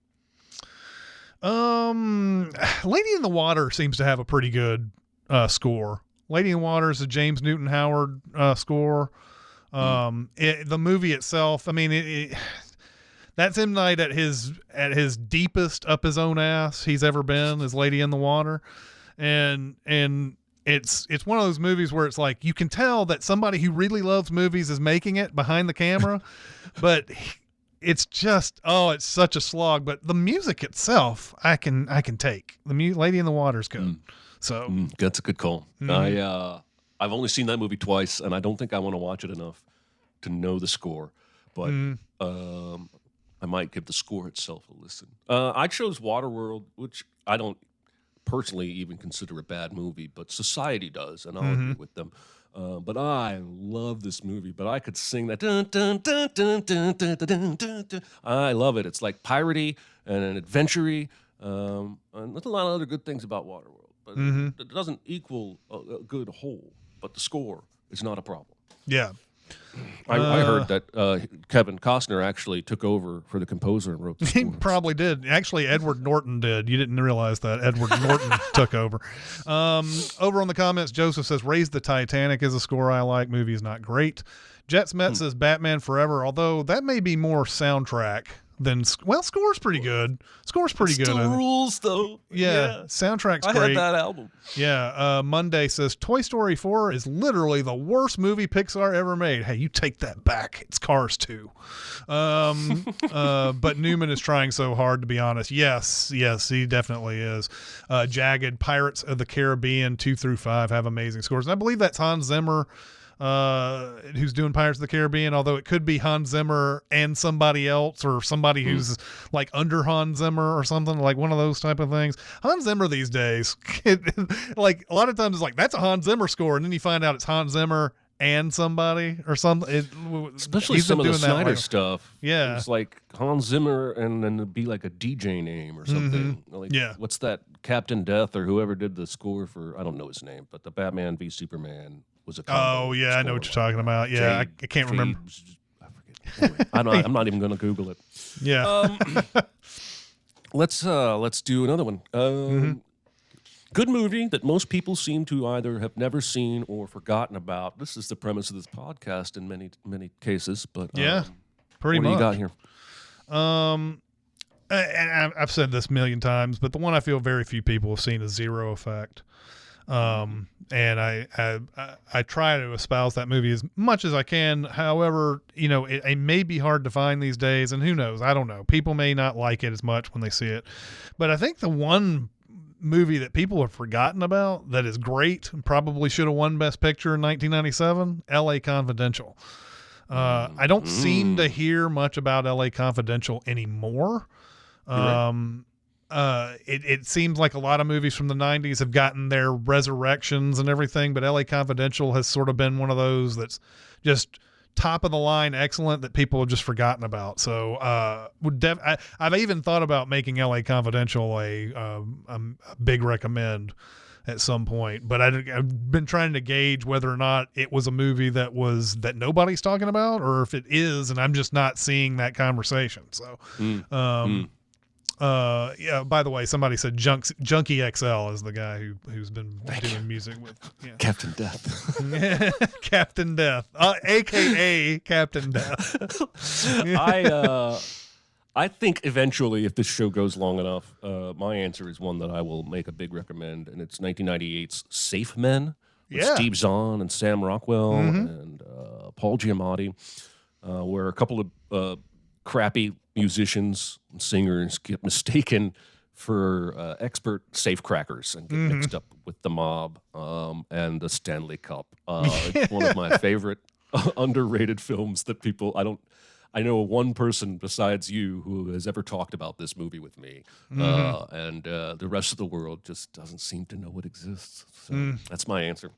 Lady in the Water seems to have a pretty good score. Lady in the Water is a James Newton Howard score. The movie itself, I mean, that's M. Night at his deepest up his own ass he's ever been, is Lady in the Water. And it's one of those movies where it's like, you can tell that somebody who really loves movies is making it behind the camera, but it's just, it's such a slog. But the music itself, I can take. Lady in the Water is good. So that's a good call. I've only seen that movie twice, and I don't think I want to watch it enough to know the score. But I might give the score itself a listen. I chose Waterworld, which I don't personally even consider a bad movie, but society does, and I'll agree with them. But I love this movie, but I could sing that. Dun, dun, dun, dun, dun, dun, dun, dun, dun. I love it. It's like piratey and an adventure-y, and there's a lot of other good things about Waterworld, but it doesn't equal a good whole, but the score is not a problem. Yeah. I heard that Kevin Costner actually took over for the composer and wrote the He score. probably did. Actually, Edward Norton did. You didn't realize that. Edward Norton took over. Over on the comments, Joseph says, Raise the Titanic is a score I like. Movie is not great. Jets Met says Batman Forever, although that may be more soundtrack than, well, score's pretty good. Score's pretty good. Still rules, though. Yeah, soundtrack's I great. had that album. Yeah, Monday says Toy Story 4 is literally the worst movie Pixar ever made. Hey, you take that back. It's Cars 2. But Newman is trying so hard, to be honest. Yes, he definitely is. Jagged, Pirates of the Caribbean 2 through 5 have amazing scores. And I believe that's Hans Zimmer who's doing Pirates of the Caribbean, although it could be Hans Zimmer and somebody else, or somebody who's like under Hans Zimmer or something, like one of those type of things. Hans Zimmer these days, like a lot of times it's like, that's a Hans Zimmer score, and then you find out it's Hans Zimmer and somebody or something. Especially some of the Snyder stuff. Yeah. It's like Hans Zimmer and then it'd be like a DJ name or something. Like, what's that? Captain Death or whoever did the score for, I don't know his name, but the Batman v Superman was a combo. Oh, yeah, I know what you're talking about. Yeah, I can't remember. I forget. Anyway, I'm not even going to Google it. Yeah. Let's do another one. Good movie that most people seem to either have never seen or forgotten about. This is the premise of this podcast in many cases, but pretty much. What do you got here? And I've said this a million times, but the one I feel very few people have seen is Zero Effect. And I try to espouse that movie as much as I can. However, you know, it may be hard to find these days, and who knows? I don't know. People may not like it as much when they see it. But I think the one movie that people have forgotten about that is great and probably should have won Best Picture in 1997, L.A. Confidential. I don't seem to hear much about L.A. Confidential anymore. It seems like a lot of movies from the 90s have gotten their resurrections and everything, but LA Confidential has sort of been one of those that's just top of the line excellent that people have just forgotten about. So I've even thought about making LA Confidential a big recommend at some point, but I've been trying to gauge whether or not it was a movie that nobody's talking about, or if it is and I'm just not seeing that conversation. So yeah, by the way, somebody said Junkie XL is the guy who's been doing music with Captain Death. Captain Death, aka Captain Death. I think eventually, if this show goes long enough, my answer is one that I will make a big recommend, and it's 1998's Safe Men with Steve Zahn and Sam Rockwell and Paul Giamatti, where a couple of crappy musicians and singers get mistaken for expert safecrackers and get mixed up with the mob and the Stanley Cup. It's one of my favorite underrated films that I know one person besides you who has ever talked about this movie with me, and the rest of the world just doesn't seem to know it exists. So that's my answer.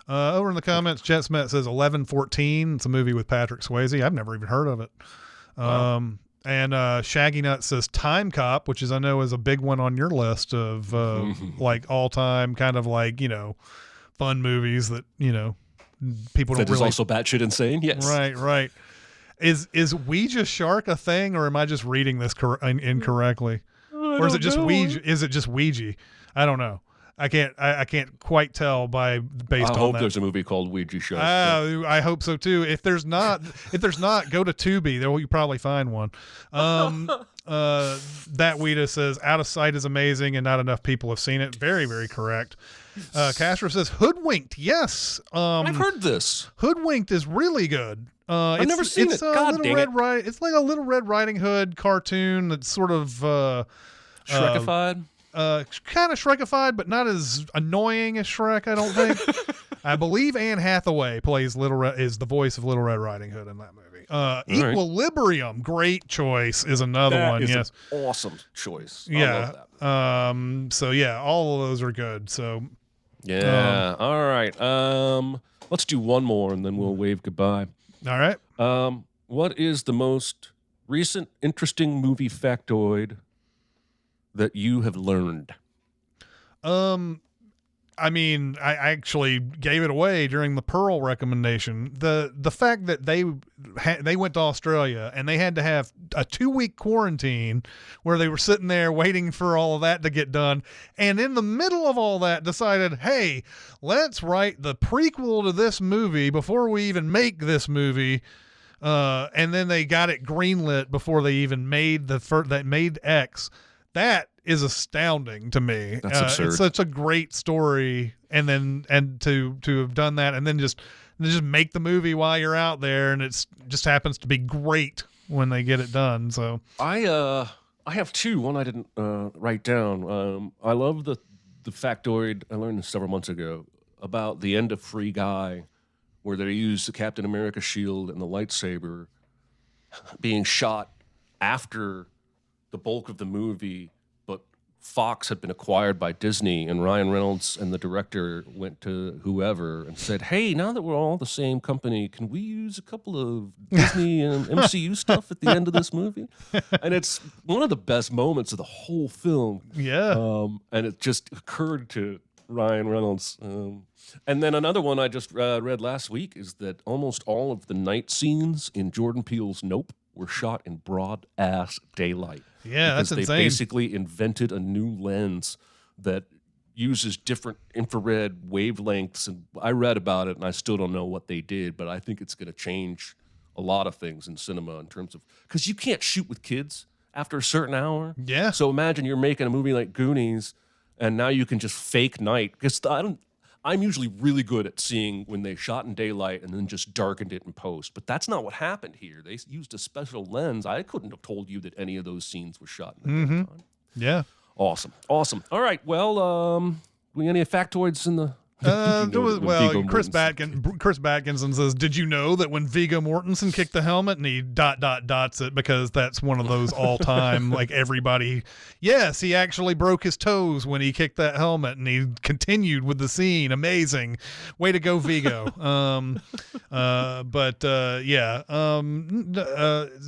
Over in the comments, Jets Met says 11-14. It's a movie with Patrick Swayze. I've never even heard of it. And Shaggy Nut says Time Cop, which I know is a big one on your list of like all time kind of like, you know, fun movies that, you know, people don't really. That is also batshit insane. Yes. Right. Is Ouija Shark a thing, or am I just reading this incorrectly? Or is it just Ouija? Is it just Ouija? I don't know. I can't quite tell based on that. I hope there's a movie called Ouija Shark. I hope so too. If there's not, go to Tubi. There you probably find one. That Ouija says Out of Sight is amazing and not enough people have seen it. Very, very correct. Castro says Hoodwinked. Yes. I've heard this. Hoodwinked is really good. I've never seen it. God dang it. It's like a Little Red Riding Hood cartoon that's sort of Shrekified. Kind of Shrekified, but not as annoying as Shrek, I don't think. I believe Anne Hathaway is the voice of Little Red Riding Hood in that movie. Equilibrium, great choice, is another one. Yes, an awesome choice. Yeah. I love that. So yeah, all of those are good. So yeah. All right. Let's do one more and then we'll wave goodbye. All right. What is the most recent interesting movie factoid that you have learned? I mean, I actually gave it away during the Pearl recommendation. The fact that they went to Australia and they had to have a 2-week quarantine where they were sitting there waiting for all of that to get done, and in the middle of all that decided, hey, let's write the prequel to this movie before we even make this movie. And then they got it greenlit before they even made made X. That is astounding to me. That's absurd. It's such a great story, and to have done that, and then just make the movie while you're out there, and it's just happens to be great when they get it done. So I have two. One I didn't write down. I love the factoid I learned this several months ago about the end of Free Guy, where they use the Captain America shield and the lightsaber being shot after the bulk of the movie, but Fox had been acquired by Disney, and Ryan Reynolds and the director went to whoever and said, hey, now that we're all the same company, can we use a couple of Disney and MCU stuff at the end of this movie? And it's one of the best moments of the whole film. yeah. And it just occurred to Ryan Reynolds. And then another one I just read last week is that almost all of the night scenes in Jordan Peele's Nope were shot in broad-ass daylight. Yeah, that's because they insane. basically invented a new lens that uses different infrared wavelengths. And I read about it, and I still don't know what they did, but I think it's going to change a lot of things in cinema in terms of, because you can't shoot with kids after a certain hour. Yeah. So imagine you're making a movie like Goonies, and now you can just fake night. Because I'm usually really good at seeing when they shot in daylight and then just darkened it in post. But that's not what happened here. They used a special lens. I couldn't have told you that any of those scenes were shot in the daytime. Yeah. Awesome. All right. Well, we any factoids in the? Chris Batkinson says, did you know that when Viggo Mortensen kicked the helmet, and he dots it because that's one of those all-time, like everybody, yes, he actually broke his toes when he kicked that helmet, and he continued with the scene. Amazing. Way to go, Viggo.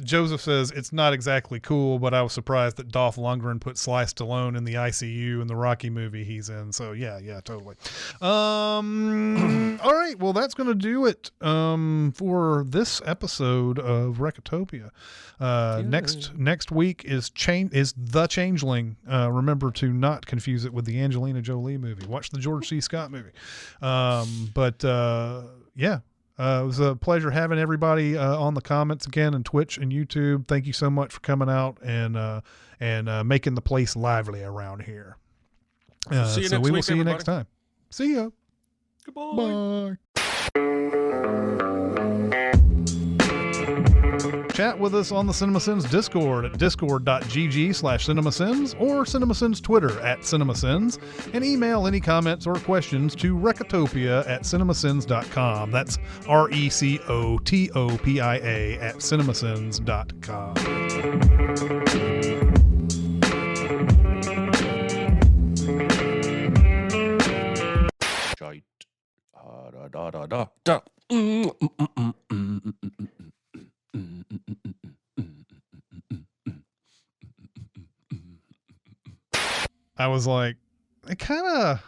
Joseph says, it's not exactly cool, but I was surprised that Dolph Lundgren put Sly Stallone in the ICU in the Rocky movie he's in. So yeah, totally. All right. Well, that's going to do it for this episode of Recotopia. Next week is The Changeling. Remember to not confuse it with the Angelina Jolie movie. Watch the George C. Scott movie. It was a pleasure having everybody on the comments again and Twitch and YouTube. Thank you so much for coming out and making the place lively around here. See you next we will week, see you everybody. next time. See ya. Goodbye. Bye. Chat with us on the Cinemasins Discord at discord.gg/Cinemasins or Cinemasins Twitter at Cinemasins, and email any comments or questions to Recotopia@cinemasins.com. That's RECOTOPIA at cinemasins.com. I was like, it kind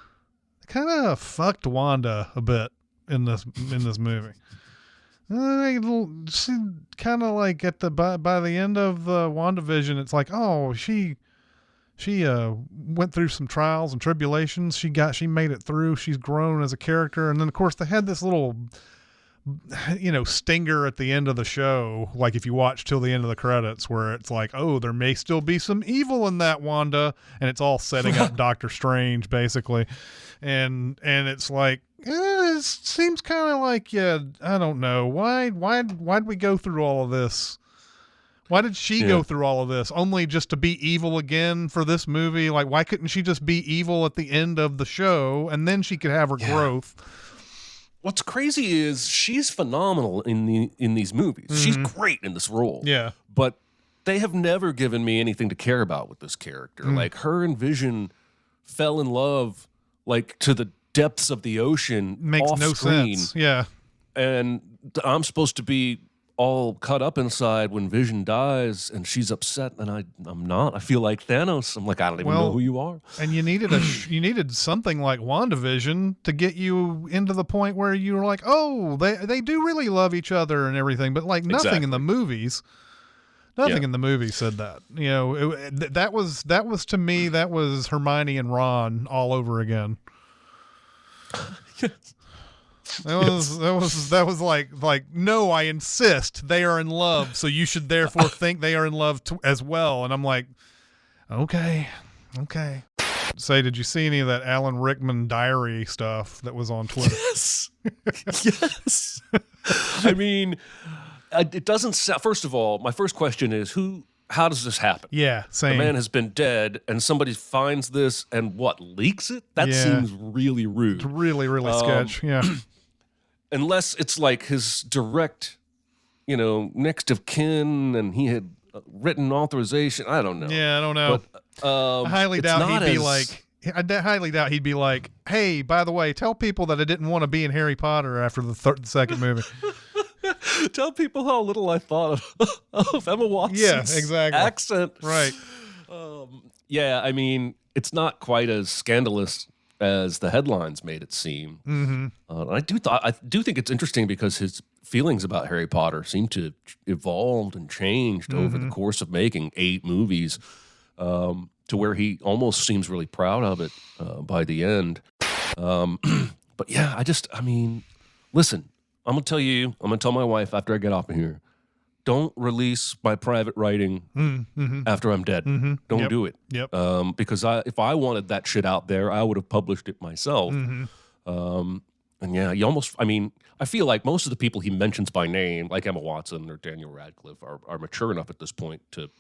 of fucked Wanda a bit in this movie. She kind of like at the by the end of the WandaVision, it's like, oh, she went through some trials and tribulations. She made it through. She's grown as a character, and then of course they had this little, stinger at the end of the show. Like if you watch till the end of the credits, where it's like, oh, there may still be some evil in that Wanda, and it's all setting up Doctor Strange basically, and it's like, it seems kind of like, I don't know why'd we go through all of this. Why did she go through all of this only just to be evil again for this movie? Like, why couldn't she just be evil at the end of the show and then she could have her growth? What's crazy is she's phenomenal in these movies. Mm-hmm. She's great in this role. Yeah. But they have never given me anything to care about with this character. Like her and Vision fell in love like to the depths of the ocean. Makes off no screen. sense. Yeah. And I'm supposed to be all cut up inside when Vision dies, and she's upset, and I'm not. I feel like Thanos. I'm like, I don't even know who you are. And you needed you needed something like WandaVision to get you into the point where you were like, oh, they do really love each other and everything, but like nothing in the movies. Nothing in the movie said that. You know, that was to me, that was Hermione and Ron all over again. Yes. That was like, no, I insist they are in love, so you should therefore think they are in love as well. And I'm like, okay. Say, did you see any of that Alan Rickman diary stuff that was on Twitter? Yes. Yes. I mean, it doesn't sound, first of all, my first question is how does this happen? Yeah, same. The man has been dead, and somebody finds this and leaks it? That seems really rude. It's really sketch. Yeah. Unless it's like his direct, next of kin, and he had written authorization. I don't know. Yeah, I don't know. But, I highly doubt he'd be like, hey, by the way, tell people that I didn't want to be in Harry Potter after the second movie. Tell people how little I thought of Emma Watson's accent. Right. Yeah, I mean, it's not quite as scandalous as the headlines made it seem. Mm-hmm. I do think it's interesting because his feelings about Harry Potter seem to have evolved and changed over the course of making 8 movies, to where he almost seems really proud of it by the end. But yeah, listen, I'm going to tell my wife after I get off of here, don't release my private writing after I'm dead. Don't do it. Yep. Because if I wanted that shit out there, I would have published it myself. And yeah, I feel like most of the people he mentions by name, like Emma Watson or Daniel Radcliffe, are mature enough at this point to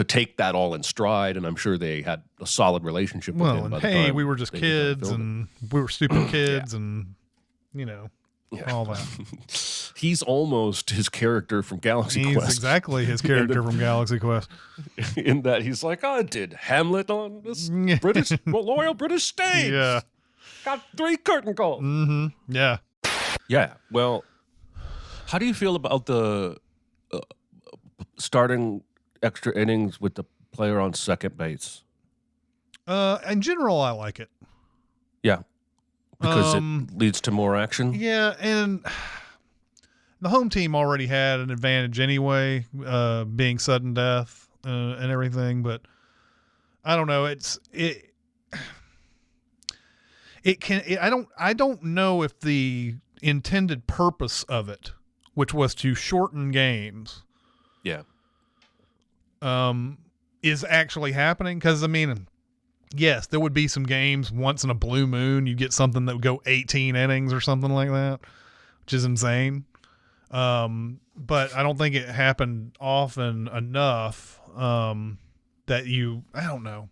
take that all in stride, and I'm sure they had a solid relationship with him. Well, and we were just kids, and we were stupid kids, and all that. He's almost his character from Galaxy Quest. He's exactly his character from Galaxy Quest. In that he's like, I did Hamlet on this loyal British stage. Yeah. Got 3 curtain calls. Yeah. Yeah. Well, how do you feel about the starting extra innings with the player on second base? In general, I like it. Yeah. Because it leads to more action? Yeah, and the home team already had an advantage anyway, being sudden death and everything, but I don't know. I don't know if the intended purpose of it, which was to shorten games, is actually happening. Because yes, there would be some games once in a blue moon. You'd get something that would go 18 innings or something like that, which is insane. But I don't think it happened often enough that I don't know.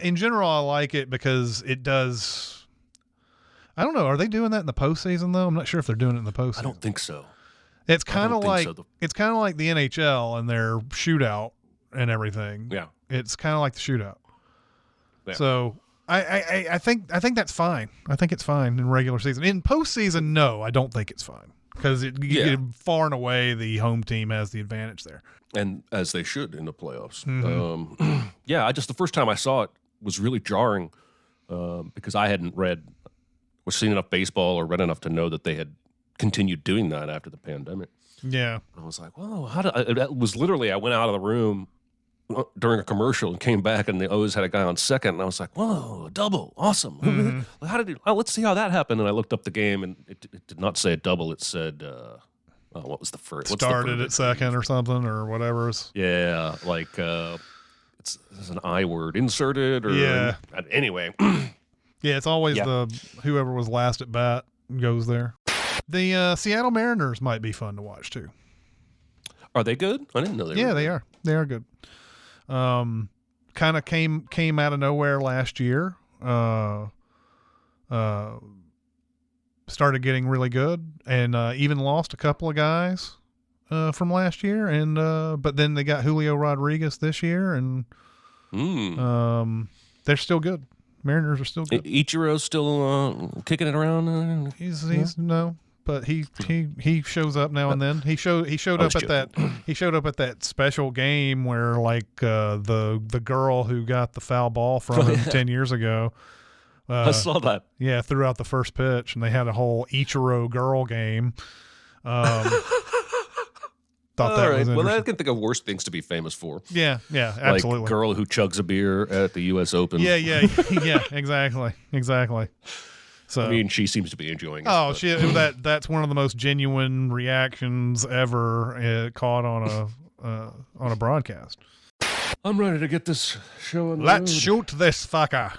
In general, I like it because it does. I don't know. Are they doing that in the postseason though? I'm not sure if they're doing it in the postseason. I don't think so. It's kind of like the NHL and their shootout and everything. Yeah, it's kind of like the shootout. Yeah. So I think that's fine. I think it's fine in regular season. In postseason, no, I don't think it's fine because far and away the home team has the advantage there, and as they should in the playoffs. Yeah, the first time I saw it was really jarring because I hadn't seen enough baseball or read enough to know that they had continued doing that after the pandemic. Yeah, I was like, whoa, it was literally I went out of the room during a commercial and came back and they always had a guy on second and I was like, whoa, a double, awesome. Let's see how that happened. And I looked up the game and it did not say a double. It said, what was the first? Started at second or something or whatever. Yeah, like it's an I word inserted or anyway. Yeah, it's always whoever was last at bat goes there. The Seattle Mariners might be fun to watch too. Are they good? I didn't know they were. Yeah, they are. They are good. Kind of came out of nowhere last year. Started getting really good and even lost a couple of guys from last year, and but then they got Julio Rodriguez this year, and they're still good. Mariners are still good. Ichiro's still kicking it around. He's no. but he shows up now and then. He showed up at that special game where like the girl who got the foul ball from him 10 years ago. I saw that. Yeah, threw out the first pitch, and they had a whole Ichiro girl game. Thought that was interesting. Well, I can think of worse things to be famous for. Yeah, absolutely. Like girl who chugs a beer at the U.S. Open. Yeah, exactly. So I mean, she seems to be enjoying it. oh, that's one of the most genuine reactions ever caught on a broadcast. I'm ready to get this show on the Let's road. shoot this fucker.